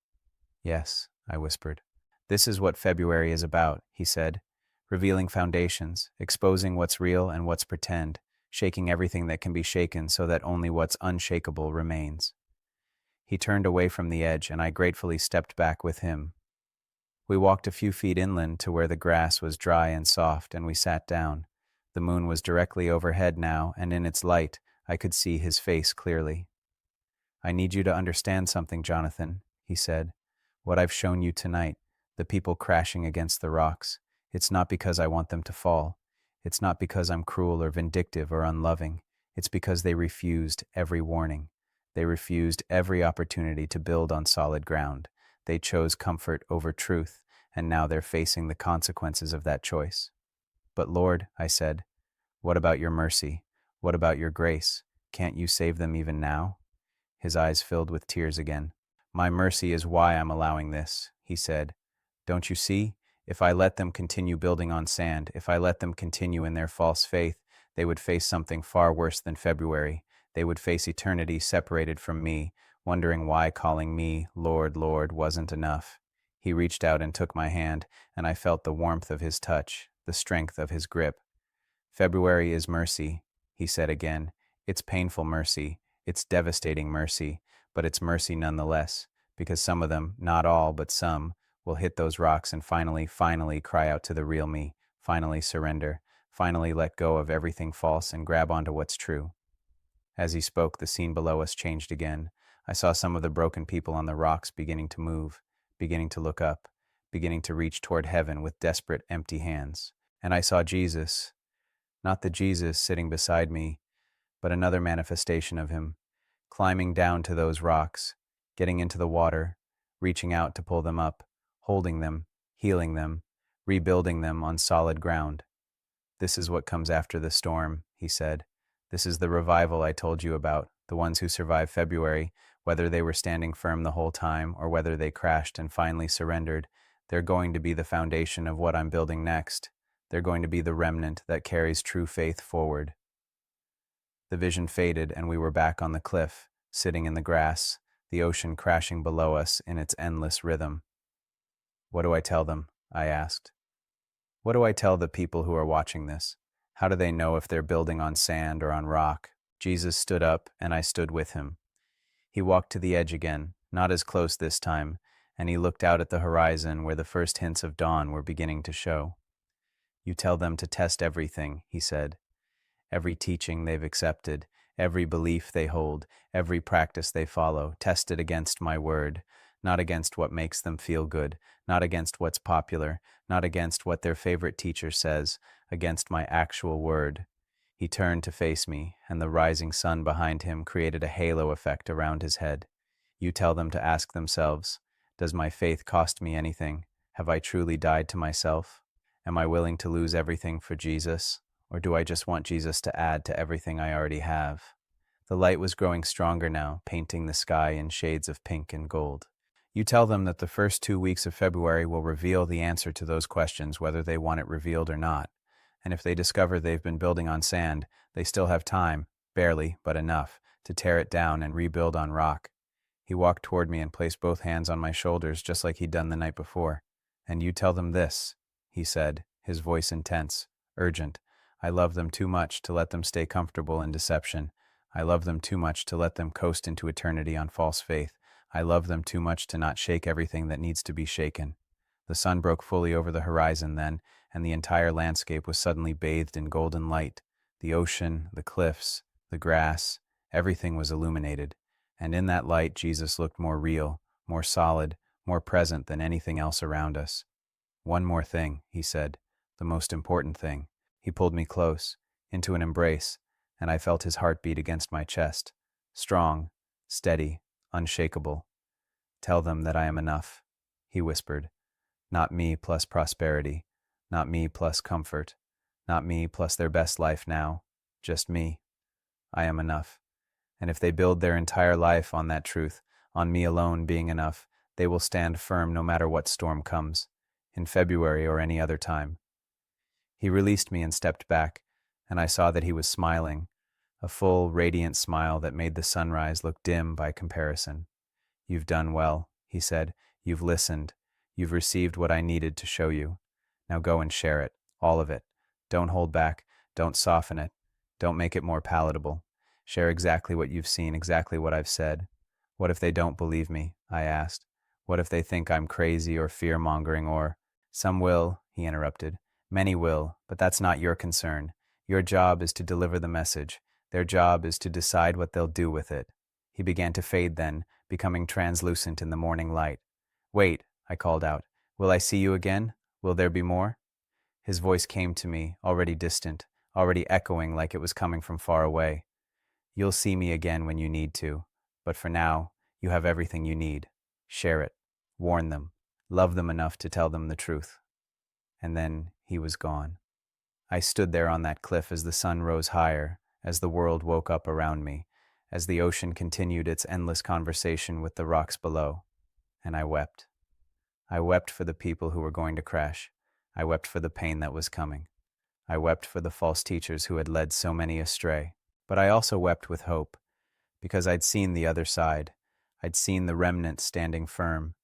"Yes," I whispered. "This is what February is about," he said, "revealing foundations, exposing what's real and what's pretend, shaking everything that can be shaken so that only what's unshakable remains." He turned away from the edge, and I gratefully stepped back with him. We walked a few feet inland to where the grass was dry and soft, and we sat down. The moon was directly overhead now, and in its light, I could see his face clearly. "I need you to understand something, Jonathan," he said. "What I've shown you tonight, the people crashing against the rocks, it's not because I want them to fall. It's not because I'm cruel or vindictive or unloving. It's because they refused every warning. They refused every opportunity to build on solid ground. They chose comfort over truth, and now they're facing the consequences of that choice." "But Lord," I said, "what about your mercy? What about your grace? Can't you save them even now?" His eyes filled with tears again. "My mercy is why I'm allowing this," he said. "Don't you see? If I let them continue building on sand, if I let them continue in their false faith, they would face something far worse than February. They would face eternity separated from me, wondering why calling me Lord, Lord wasn't enough." He reached out and took my hand, and I felt the warmth of his touch, the strength of his grip. "February is mercy," he said again. "It's painful mercy. It's devastating mercy, but it's mercy nonetheless, because some of them, not all, but some, will hit those rocks and finally cry out to the real me, finally surrender, finally let go of everything false and grab onto what's true." As he spoke, the scene below us changed again. I saw some of the broken people on the rocks beginning to move, beginning to look up, beginning to reach toward heaven with desperate, empty hands. And I saw Jesus, not the Jesus sitting beside me, but another manifestation of him, climbing down to those rocks, getting into the water, reaching out to pull them up, holding them, healing them, rebuilding them on solid ground. "This is what comes after the storm," he said. "This is the revival I told you about, the ones who survived February, whether they were standing firm the whole time or whether they crashed and finally surrendered. They're going to be the foundation of what I'm building next. They're going to be the remnant that carries true faith forward." The vision faded, and we were back on the cliff, sitting in the grass, the ocean crashing below us in its endless rhythm. "What do I tell them?" I asked. "What do I tell the people who are watching this? How do they know if they're building on sand or on rock?" Jesus stood up, and I stood with him. He walked to the edge again, not as close this time, and he looked out at the horizon where the first hints of dawn were beginning to show. "You tell them to test everything," he said. "Every teaching they've accepted, every belief they hold, every practice they follow, test it against my word. not against what makes them feel good, not against what's popular, not against what their favorite teacher says, against my actual word. He turned to face me, and the rising sun behind him created a halo effect around his head. You tell them to ask themselves, does my faith cost me anything? Have I truly died to myself? Am I willing to lose everything for Jesus? Or do I just want Jesus to add to everything I already have? The light was growing stronger now, painting the sky in shades of pink and gold. You tell them that the first 2 weeks of February will reveal the answer to those questions, whether they want it revealed or not. And if they discover they've been building on sand, they still have time, barely, but enough, to tear it down and rebuild on rock. He walked toward me and placed both hands on my shoulders just like he'd done the night before. And you tell them this, he said, his voice intense, urgent. I love them too much to let them stay comfortable in deception. I love them too much to let them coast into eternity on false faith. I love them too much to not shake everything that needs to be shaken. The sun broke fully over the horizon then, and the entire landscape was suddenly bathed in golden light. The ocean, the cliffs, the grass, everything was illuminated. And in that light, Jesus looked more real, more solid, more present than anything else around us. One more thing, he said, the most important thing. He pulled me close, into an embrace, and I felt his heartbeat against my chest. Strong, steady, unshakable. Tell them that I am enough, he whispered. Not me plus prosperity, not me plus comfort, not me plus their best life now, just me. I am enough. And if they build their entire life on that truth, on me alone being enough, they will stand firm no matter what storm comes, in February or any other time. He released me and stepped back, and I saw that he was smiling, a full, radiant smile that made the sunrise look dim by comparison. You've done well, he said. You've listened. You've received what I needed to show you. Now go and share it, all of it. Don't hold back. Don't soften it. Don't make it more palatable. Share exactly what you've seen, exactly what I've said. What if they don't believe me? I asked. What if they think I'm crazy or fear-mongering or— Some will, he interrupted. Many will, but that's not your concern. Your job is to deliver the message. Their job is to decide what they'll do with it. He began to fade then, becoming translucent in the morning light. Wait, I called out. Will I see you again? Will there be more? His voice came to me, already distant, already echoing like it was coming from far away. You'll see me again when you need to, but for now, you have everything you need. Share it. Warn them. Love them enough to tell them the truth. And then he was gone. I stood there on that cliff as the sun rose higher, as the world woke up around me, as the ocean continued its endless conversation with the rocks below. And I wept. I wept for the people who were going to crash. I wept for the pain that was coming. I wept for the false teachers who had led so many astray. But I also wept with hope, because I'd seen the other side. I'd seen the remnant standing firm.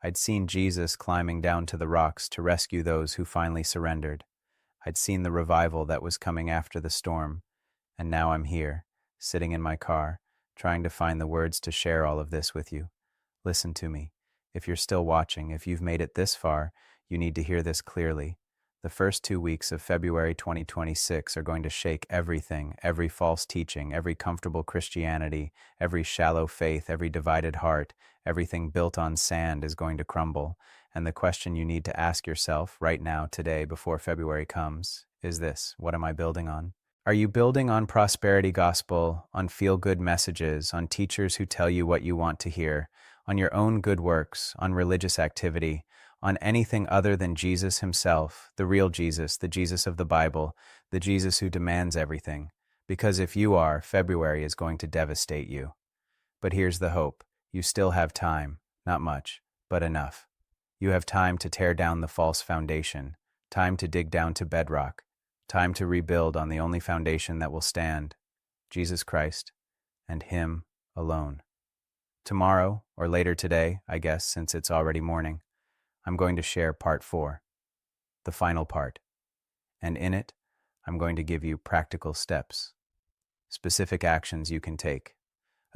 I'd seen Jesus climbing down to the rocks to rescue those who finally surrendered. I'd seen the revival that was coming after the storm. And now I'm here, sitting in my car, trying to find the words to share all of this with you. Listen to me. If you're still watching, if you've made it this far, you need to hear this clearly. The first 2 weeks of February 2026 are going to shake everything, every false teaching, every comfortable Christianity, every shallow faith, every divided heart, everything built on sand is going to crumble. And the question you need to ask yourself right now, today, before February comes, is this: what am I building on? Are you building on prosperity gospel, on feel-good messages, on teachers who tell you what you want to hear, on your own good works, on religious activity, on anything other than Jesus himself, the real Jesus, the Jesus of the Bible, the Jesus who demands everything? Because if you are, February is going to devastate you. But here's the hope. You still have time, not much, but enough. You have time to tear down the false foundation, time to dig down to bedrock, time to rebuild on the only foundation that will stand, Jesus Christ, and Him alone. Tomorrow, or later today, I guess, since it's already morning, I'm going to share part 4, the final part. And in it, I'm going to give you practical steps, specific actions you can take,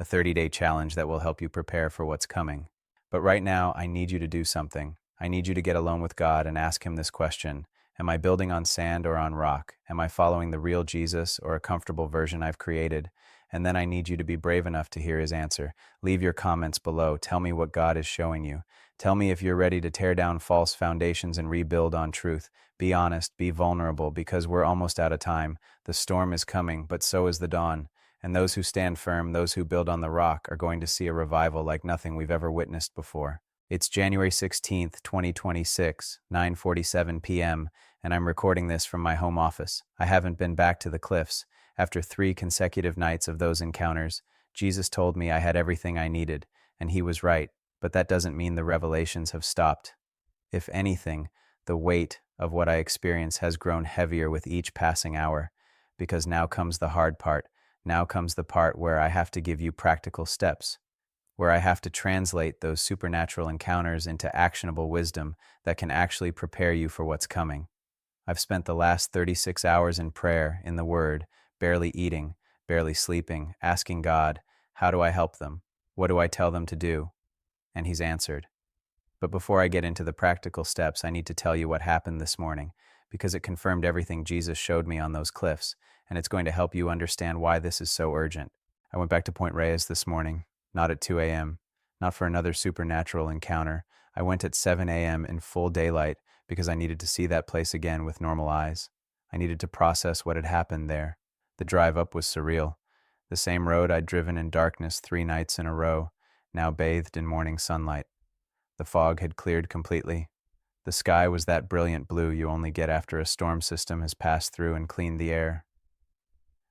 a 30-day challenge that will help you prepare for what's coming. But right now, I need you to do something. I need you to get alone with God and ask Him this question: am I building on sand or on rock? Am I following the real Jesus or a comfortable version I've created? And then I need you to be brave enough to hear his answer. Leave your comments below. Tell me what God is showing you. Tell me if you're ready to tear down false foundations and rebuild on truth. Be honest, be vulnerable, because we're almost out of time. The storm is coming, but so is the dawn. And those who stand firm, those who build on the rock, are going to see a revival like nothing we've ever witnessed before. It's January 16th, 2026, 9:47 p.m., and I'm recording this from my home office. I haven't been back to the cliffs. After 3 consecutive nights of those encounters, Jesus told me I had everything I needed, and he was right, but that doesn't mean the revelations have stopped. If anything, the weight of what I experience has grown heavier with each passing hour, because now comes the hard part. Now comes the part where I have to give you practical steps, where I have to translate those supernatural encounters into actionable wisdom that can actually prepare you for what's coming. I've spent the last 36 hours in prayer, in the Word, barely eating, barely sleeping, asking God, how do I help them? What do I tell them to do? And he's answered. But before I get into the practical steps, I need to tell you what happened this morning, because it confirmed everything Jesus showed me on those cliffs, and it's going to help you understand why this is so urgent. I went back to Point Reyes this morning, not at 2 a.m., not for another supernatural encounter. I went at 7 a.m. in full daylight because I needed to see that place again with normal eyes. I needed to process what had happened there. The drive up was surreal. The same road I'd driven in darkness 3 nights in a row, now bathed in morning sunlight. The fog had cleared completely. The sky was that brilliant blue you only get after a storm system has passed through and cleaned the air.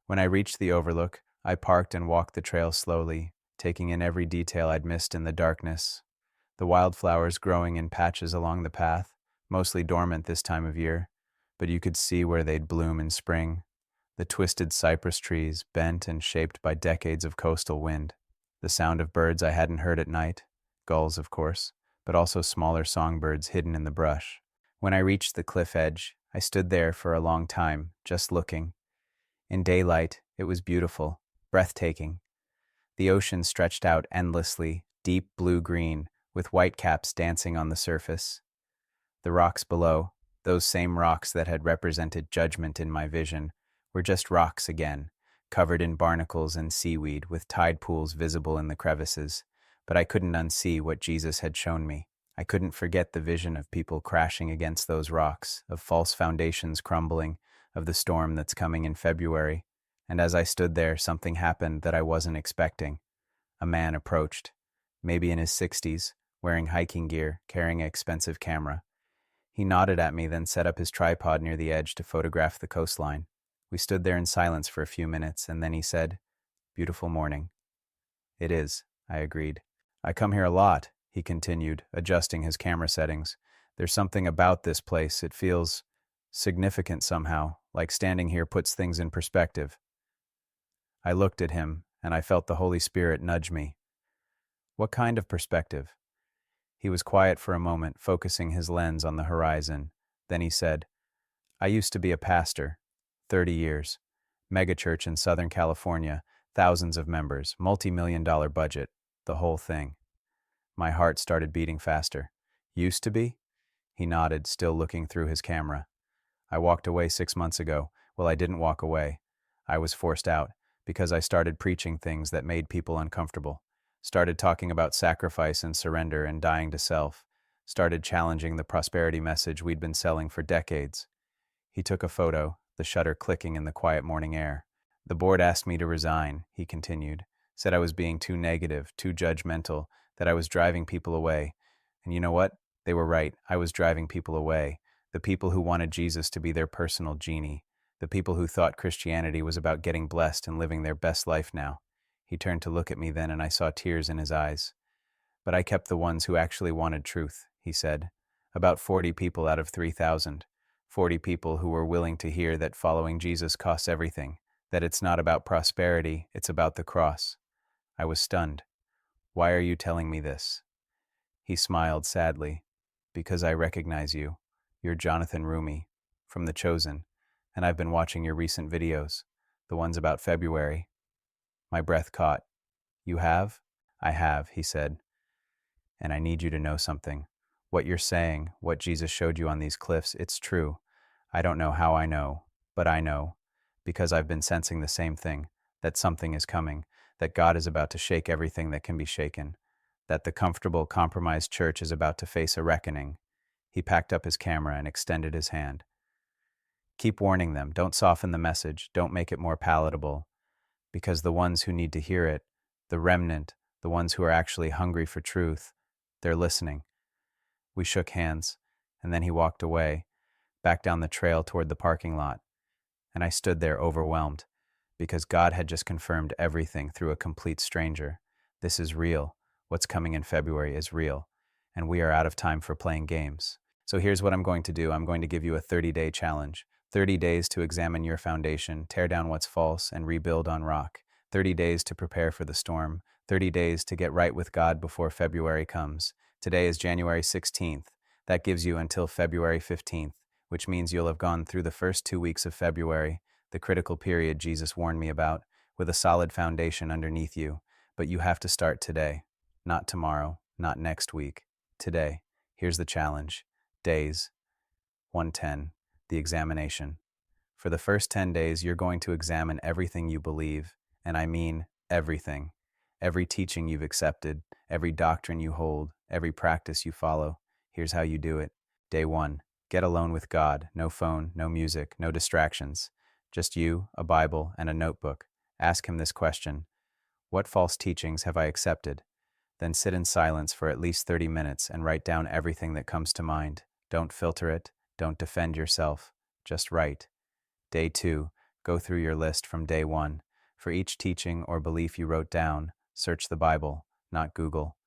When I reached the overlook, I parked and walked the trail slowly, taking in every detail I'd missed in the darkness. The wildflowers growing in patches along the path, mostly dormant this time of year, but you could see where they'd bloom in spring. The twisted cypress trees, bent and shaped by decades of coastal wind. The sound of birds I hadn't heard at night, gulls of course, but also smaller songbirds hidden in the brush. When I reached the cliff edge, I stood there for a long time, just looking. In daylight, it was beautiful, breathtaking. The ocean stretched out endlessly, deep blue-green, with whitecaps dancing on the surface. The rocks below, those same rocks that had represented judgment in my vision, were just rocks again, covered in barnacles and seaweed, with tide pools visible in the crevices. But I couldn't unsee what Jesus had shown me. I couldn't forget the vision of people crashing against those rocks, of false foundations crumbling, of the storm that's coming in February. And as I stood there, something happened that I wasn't expecting. A man approached, maybe in his 60s, wearing hiking gear, carrying an expensive camera. He nodded at me, then set up his tripod near the edge to photograph the coastline. We stood there in silence for a few minutes, and then he said, "Beautiful morning." "It is," I agreed. "I come here a lot," he continued, adjusting his camera settings. "There's something about this place. It feels significant somehow, like standing here puts things in perspective." I looked at him, and I felt the Holy Spirit nudge me. "What kind of perspective?" He was quiet for a moment, focusing his lens on the horizon. Then he said, "I used to be a pastor, 30 years. Megachurch in Southern California, thousands of members, multi-million-dollar budget, the whole thing." My heart started beating faster. "Used to be?" He nodded, still looking through his camera. "I walked away 6 months ago." Well, I didn't walk away. I was forced out, because I started preaching things that made people uncomfortable. Started talking about sacrifice and surrender and dying to self. Started challenging the prosperity message we'd been selling for decades. He took a photo, the shutter clicking in the quiet morning air. "The board asked me to resign," he continued. "Said I was being too negative, too judgmental, that I was driving people away. And you know what? They were right. I was driving people away. The people who wanted Jesus to be their personal genie. The people who thought Christianity was about getting blessed and living their best life now." He turned to look at me then, and I saw tears in his eyes. "But I kept the ones who actually wanted truth," he said. "About 40 people out of 3,000. 40 people who were willing to hear that following Jesus costs everything, that it's not about prosperity, it's about the cross." I was stunned. "Why are you telling me this?" He smiled sadly. "Because I recognize you. You're Jonathan Roumie, from The Chosen, and I've been watching your recent videos, the ones about February." My breath caught. "You have?" "I have," he said. "And I need you to know something. What you're saying, what Jesus showed you on these cliffs, it's true. I don't know how I know, but I know, because I've been sensing the same thing. that something is coming, that God is about to shake everything that can be shaken, that the comfortable, compromised church is about to face a reckoning. He packed up his camera and extended his hand. Keep warning them. Don't soften the message. Don't make it more palatable, because the ones who need to hear it, the remnant, the ones who are actually hungry for truth, they're listening. We shook hands, and then he walked away, back down the trail toward the parking lot, and I stood there overwhelmed, because God had just confirmed everything through a complete stranger. This is real. What's coming in February is real, and we are out of time for playing games. So here's what I'm going to do. I'm going to give you a 30-day challenge. 30 days to examine your foundation, tear down what's false, and rebuild on rock. 30 days to prepare for the storm. 30 days to get right with God before February comes. Today is January 16th. That gives you until February 15th, which means you'll have gone through the first 2 weeks of February, the critical period Jesus warned me about, with a solid foundation underneath you. But you have to start today, not tomorrow, not next week. Today. Here's the challenge. Days 110, the examination. For the first 10 days, you're going to examine everything you believe, and I mean everything. Every teaching you've accepted, every doctrine you hold, every practice you follow. Here's how you do it. Day 1, get alone with God. No phone, no music, no distractions. Just you, a Bible, and a notebook. Ask him this question: what false teachings have I accepted? Then sit in silence for at least 30 minutes and write down everything that comes to mind. Don't filter it. Don't defend yourself. Just write. Day 2, go through your list from day 1. For each teaching or belief you wrote down, search the Bible, not Google.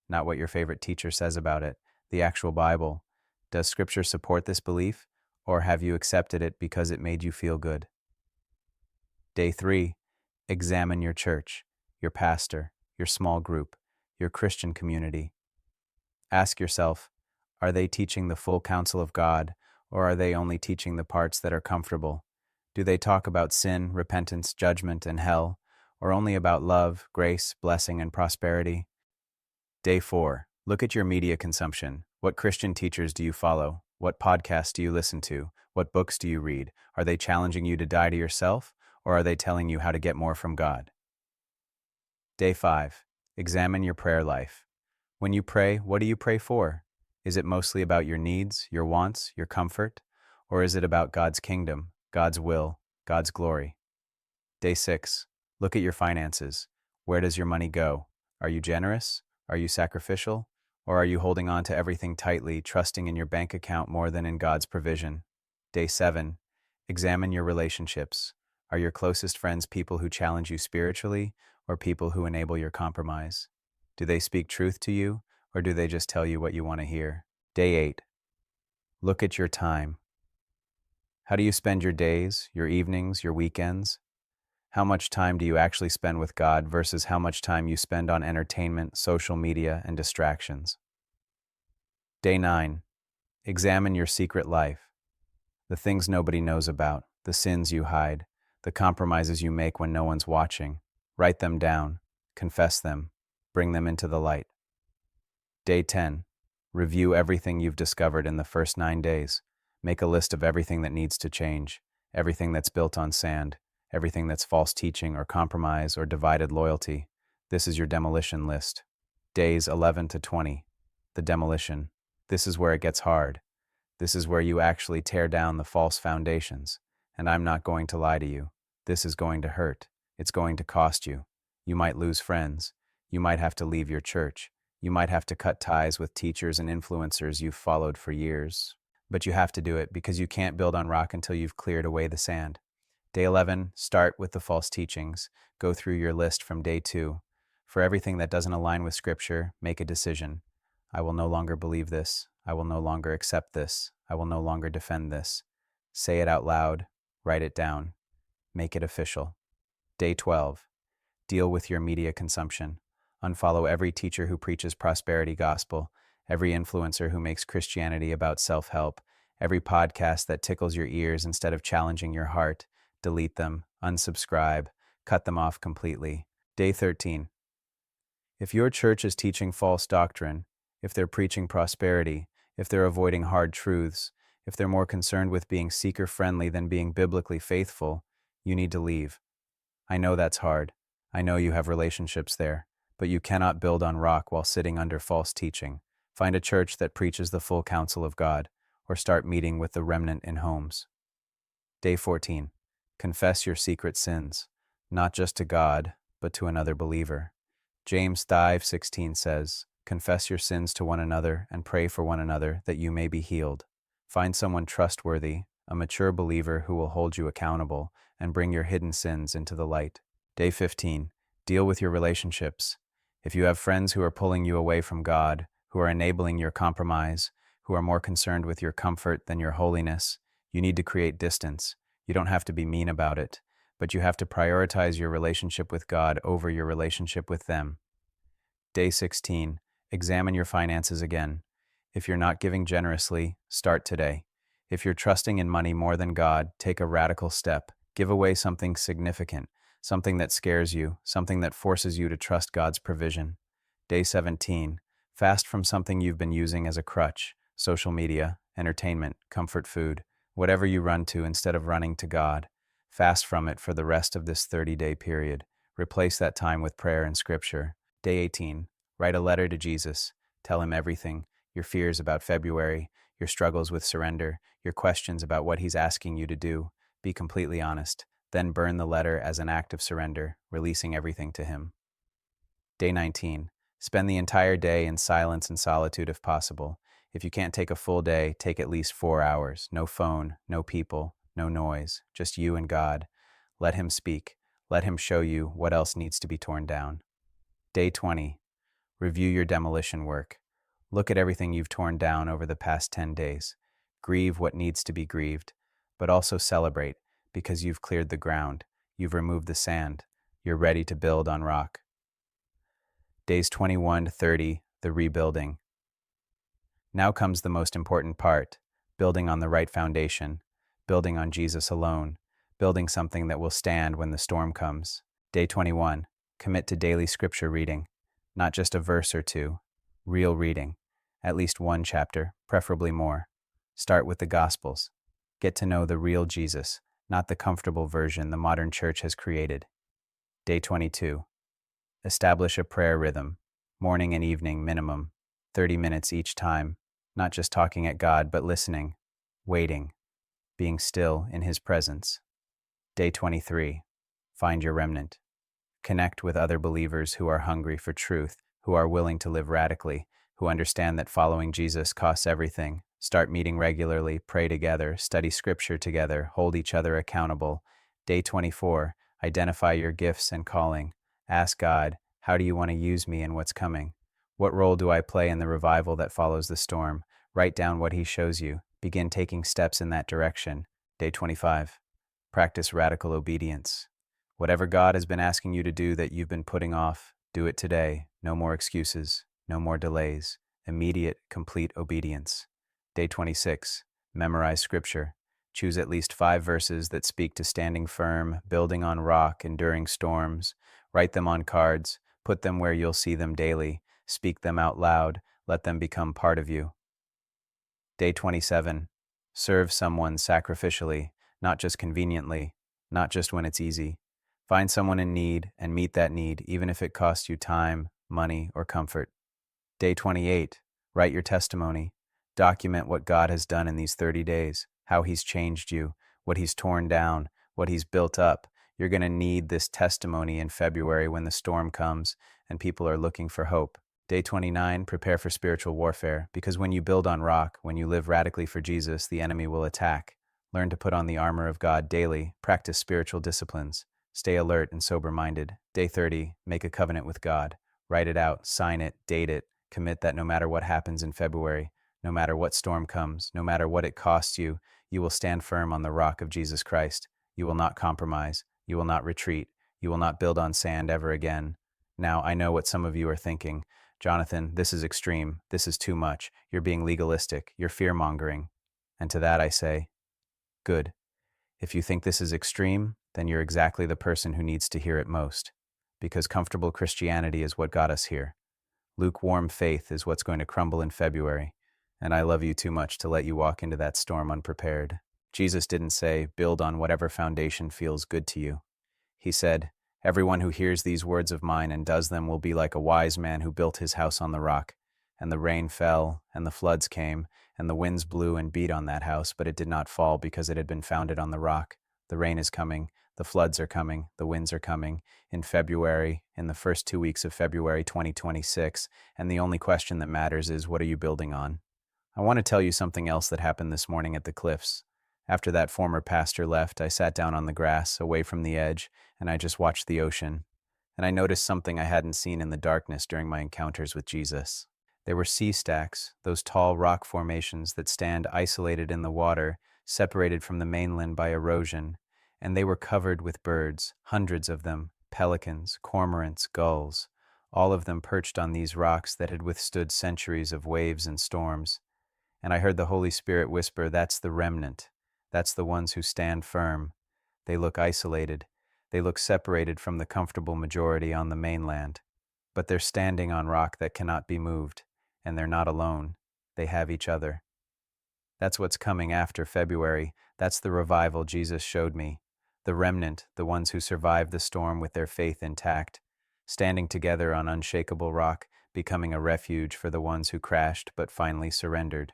Not what your favorite teacher says about it, the actual Bible. Does Scripture support this belief, or have you accepted it because it made you feel good? Day 3, examine your church, your pastor, your small group, your Christian community. Ask yourself, are they teaching the full counsel of God, or are they only teaching the parts that are comfortable? Do they talk about sin, repentance, judgment, and hell, or only about love, grace, blessing, and prosperity? Day 4, look at your media consumption. What Christian teachers do you follow? What podcasts do you listen to? What books do you read? Are they challenging you to die to yourself, or are they telling you how to get more from God? Day 5, examine your prayer life. When you pray, what do you pray for? Is it mostly about your needs, your wants, your comfort? Or is it about God's kingdom, God's will, God's glory? Day 6, look at your finances. Where does your money go? Are you generous? Are you sacrificial? Or are you holding on to everything tightly, trusting in your bank account more than in God's provision? Day 7, examine your relationships. Are your closest friends people who challenge you spiritually, or people who enable your compromise? Do they speak truth to you, or do they just tell you what you want to hear? Day 8, look at your time. How do you spend your days, your evenings, your weekends? How much time do you actually spend with God versus how much time you spend on entertainment, social media, and distractions? Day 9, examine your secret life. The things nobody knows about, the sins you hide, the compromises you make when no one's watching. Write them down, confess them, bring them into the light. Day 10, review everything you've discovered in the first 9 days. Make a list of everything that needs to change, everything that's built on sand, everything that's false teaching or compromise or divided loyalty. This is your demolition list. Days 11 to 20, the demolition. This is where it gets hard. This is where you actually tear down the false foundations. And I'm not going to lie to you. This is going to hurt. It's going to cost you. You might lose friends. You might have to leave your church. You might have to cut ties with teachers and influencers you've followed for years. But you have to do it because you can't build on rock until you've cleared away the sand. Day 11, start with the false teachings. Go through your list from day 2. For everything that doesn't align with Scripture, make a decision. I will no longer believe this. I will no longer accept this. I will no longer defend this. Say it out loud. Write it down. Make it official. Day 12, deal with your media consumption. Unfollow every teacher who preaches prosperity gospel, every influencer who makes Christianity about self-help, every podcast that tickles your ears instead of challenging your heart. Delete them, unsubscribe, cut them off completely. Day 13. If your church is teaching false doctrine, if they're preaching prosperity, if they're avoiding hard truths, if they're more concerned with being seeker-friendly than being biblically faithful, you need to leave. I know that's hard. I know you have relationships there, but you cannot build on rock while sitting under false teaching. Find a church that preaches the full counsel of God, or start meeting with the remnant in homes. Day 14. Confess your secret sins, not just to God, but to another believer. James 5:16 says, "Confess your sins to one another and pray for one another that you may be healed." Find someone trustworthy, a mature believer who will hold you accountable and bring your hidden sins into the light. Day 15. Deal with your relationships. If you have friends who are pulling you away from God, who are enabling your compromise, who are more concerned with your comfort than your holiness, you need to create distance. You don't have to be mean about it, but you have to prioritize your relationship with God over your relationship with them. Day 16. Examine your finances again. If you're not giving generously, start today. If you're trusting in money more than God, take a radical step. Give away something significant, something that scares you, something that forces you to trust God's provision. Day 17. Fast from something you've been using as a crutch: social media, entertainment, comfort food, whatever you run to instead of running to God. Fast from it for the rest of this 30-day period. Replace that time with prayer and scripture. Day 18. Write a letter to Jesus. Tell him everything: your fears about February, your struggles with surrender, your questions about what he's asking you to do. Be completely honest. Then burn the letter as an act of surrender, releasing everything to him. Day 19. Spend the entire day in silence and solitude if possible. If you can't take a full day, take at least 4 hours. No phone, no people, no noise, just you and God. Let him speak. Let him show you what else needs to be torn down. Day 20. Review your demolition work. Look at everything you've torn down over the past 10 days. Grieve what needs to be grieved, but also celebrate because you've cleared the ground. You've removed the sand. You're ready to build on rock. Days 21 to 30, the rebuilding. Now comes the most important part: building on the right foundation, building on Jesus alone, building something that will stand when the storm comes. Day 21. Commit to daily scripture reading. Not just a verse or two, real reading. At least one chapter, preferably more. Start with the Gospels. Get to know the real Jesus, not the comfortable version the modern church has created. Day 22. Establish a prayer rhythm, morning and evening minimum, 30 minutes each time, not just talking at God, but listening, waiting, being still in his presence. Day 23. Find your remnant. Connect with other believers who are hungry for truth, who are willing to live radically, who understand that following Jesus costs everything. Start meeting regularly, pray together, study scripture together, hold each other accountable. Day 24. Identify your gifts and calling. Ask God, how do you want to use me in what's coming? What role do I play in the revival that follows the storm? Write down what he shows you. Begin taking steps in that direction. Day 25. Practice radical obedience. Whatever God has been asking you to do that you've been putting off, do it today. No more excuses, no more delays. Immediate, complete obedience. Day 26. Memorize scripture. Choose at least 5 verses that speak to standing firm, building on rock, enduring storms. Write them on cards. Put them where you'll see them daily. Speak them out loud. Let them become part of you. Day 27. Serve someone sacrificially, not just conveniently, not just when it's easy. Find someone in need and meet that need, even if it costs you time, money, or comfort. Day 28. Write your testimony. Document what God has done in these 30 days, how he's changed you, what he's torn down, what he's built up. You're going to need this testimony in February when the storm comes and people are looking for hope. Day 29. Prepare for spiritual warfare, because when you build on rock, when you live radically for Jesus, the enemy will attack. Learn to put on the armor of God daily. Practice spiritual disciplines. Stay alert and sober-minded. Day 30. Make a covenant with God. Write it out, sign it, date it. Commit that no matter what happens in February, no matter what storm comes, no matter what it costs you, you will stand firm on the rock of Jesus Christ. You will not compromise. You will not retreat. You will not build on sand ever again. Now, I know what some of you are thinking. Jonathan, this is extreme. This is too much. You're being legalistic. You're fear-mongering. And to that I say, good. If you think this is extreme, then you're exactly the person who needs to hear it most. Because comfortable Christianity is what got us here. Lukewarm faith is what's going to crumble in February. And I love you too much to let you walk into that storm unprepared. Jesus didn't say, build on whatever foundation feels good to you. He said, Everyone who hears these words of mine and does them will be like a wise man who built his house on the rock. And the rain fell, and the floods came, and the winds blew and beat on that house, but it did not fall because it had been founded on the rock. The rain is coming, the floods are coming, the winds are coming, in February, in the first 2 weeks of February 2026, and the only question that matters is, what are you building on? I want to tell you something else that happened this morning at the cliffs. After that former pastor left, I sat down on the grass, away from the edge, and I just watched the ocean. And I noticed something I hadn't seen in the darkness during my encounters with Jesus. There were sea stacks, those tall rock formations that stand isolated in the water, separated from the mainland by erosion, and they were covered with birds, hundreds of them, pelicans, cormorants, gulls, all of them perched on these rocks that had withstood centuries of waves and storms. And I heard the Holy Spirit whisper, "That's the remnant. That's the ones who stand firm." They look isolated. They look separated from the comfortable majority on the mainland. But they're standing on rock that cannot be moved, and they're not alone. They have each other. That's what's coming after February. That's the revival Jesus showed me. The remnant, the ones who survived the storm with their faith intact, standing together on unshakable rock, becoming a refuge for the ones who crashed but finally surrendered.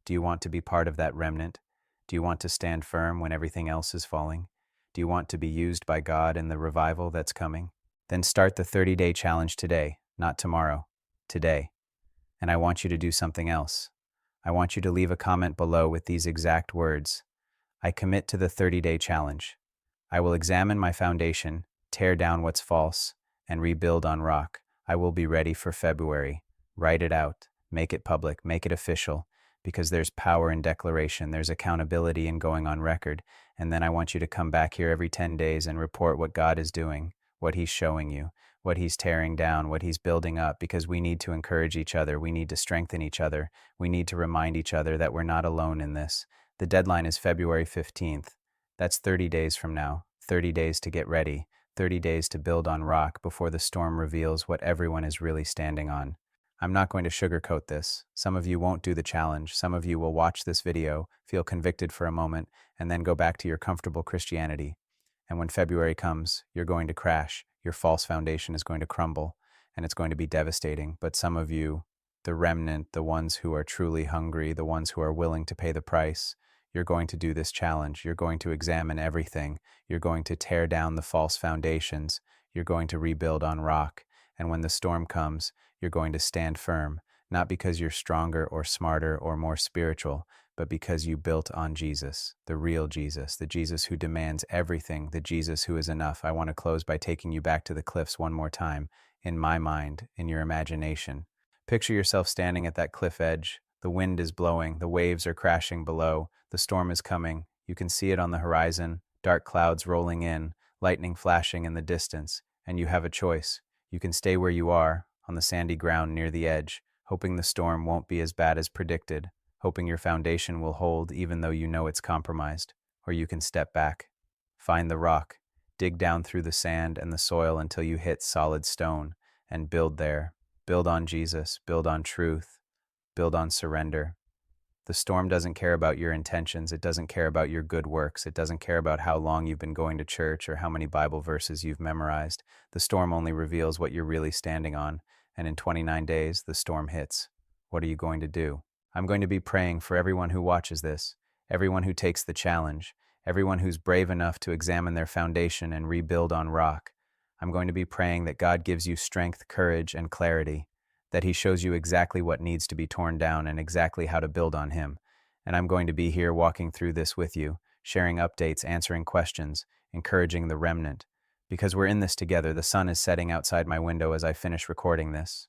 Do you want to be part of that remnant? Do you want to stand firm when everything else is falling? Do you want to be used by God in the revival that's coming? Then start the 30-day challenge today, not tomorrow, today. And I want you to do something else. I want you to leave a comment below with these exact words. I commit to the 30-day challenge. I will examine my foundation, tear down what's false, and rebuild on rock. I will be ready for February. Write it out. Make it public. Make it official. Because there's power in declaration, there's accountability in going on record, and then I want you to come back here every 10 days and report what God is doing, what He's showing you, what He's tearing down, what He's building up, because we need to encourage each other, we need to strengthen each other, we need to remind each other that we're not alone in this. The deadline is February 15th. That's 30 days from now, 30 days to get ready, 30 days to build on rock before the storm reveals what everyone is really standing on. I'm not going to sugarcoat this. Some of you won't do the challenge. Some of you will watch this video, feel convicted for a moment, and then go back to your comfortable Christianity. And when February comes, you're going to crash. Your false foundation is going to crumble, and it's going to be devastating. But some of you, the remnant, the ones who are truly hungry, the ones who are willing to pay the price, you're going to do this challenge. You're going to examine everything. You're going to tear down the false foundations. You're going to rebuild on rock. And when the storm comes, you're going to stand firm, not because you're stronger or smarter or more spiritual, but because you built on Jesus, the real Jesus, the Jesus who demands everything, the Jesus who is enough. I want to close by taking you back to the cliffs one more time, in my mind, in your imagination. Picture yourself standing at that cliff edge. The wind is blowing, the waves are crashing below, the storm is coming. You can see it on the horizon, dark clouds rolling in, lightning flashing in the distance, and you have a choice. You can stay where you are, on the sandy ground near the edge, hoping the storm won't be as bad as predicted, hoping your foundation will hold even though you know it's compromised. Or you can step back, find the rock, dig down through the sand and the soil until you hit solid stone, and build there. Build on Jesus, build on truth, build on surrender. The storm doesn't care about your intentions. It doesn't care about your good works. It doesn't care about how long you've been going to church or how many Bible verses you've memorized. The storm only reveals what you're really standing on. And in 29 days, the storm hits. What are you going to do? I'm going to be praying for everyone who watches this, everyone who takes the challenge, everyone who's brave enough to examine their foundation and rebuild on rock. I'm going to be praying that God gives you strength, courage, and clarity, that He shows you exactly what needs to be torn down and exactly how to build on Him. And I'm going to be here walking through this with you, sharing updates, answering questions, encouraging the remnant. Because we're in this together. The sun is setting outside my window as I finish recording this.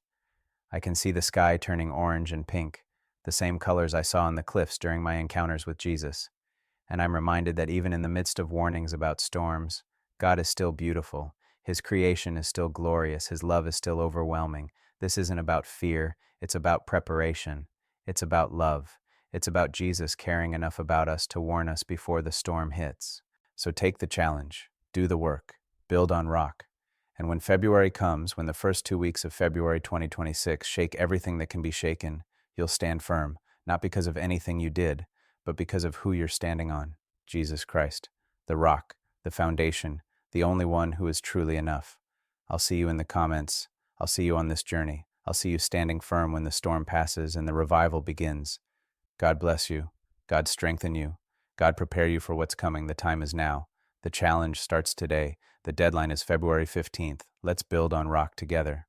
I can see the sky turning orange and pink, the same colors I saw on the cliffs during my encounters with Jesus. And I'm reminded that even in the midst of warnings about storms, God is still beautiful. His creation is still glorious. His love is still overwhelming. This isn't about fear. It's about preparation. It's about love. It's about Jesus caring enough about us to warn us before the storm hits. So take the challenge. Do the work. Build on rock. And when February comes, when the first 2 weeks of February 2026 shake everything that can be shaken, you'll stand firm, not because of anything you did, but because of who you're standing on, Jesus Christ, the rock, the foundation, the only one who is truly enough. I'll see you in the comments. I'll see you on this journey. I'll see you standing firm when the storm passes and the revival begins. God bless you. God strengthen you. God prepare you for what's coming. The time is now. The challenge starts today. The deadline is February 15th. Let's build on rock together.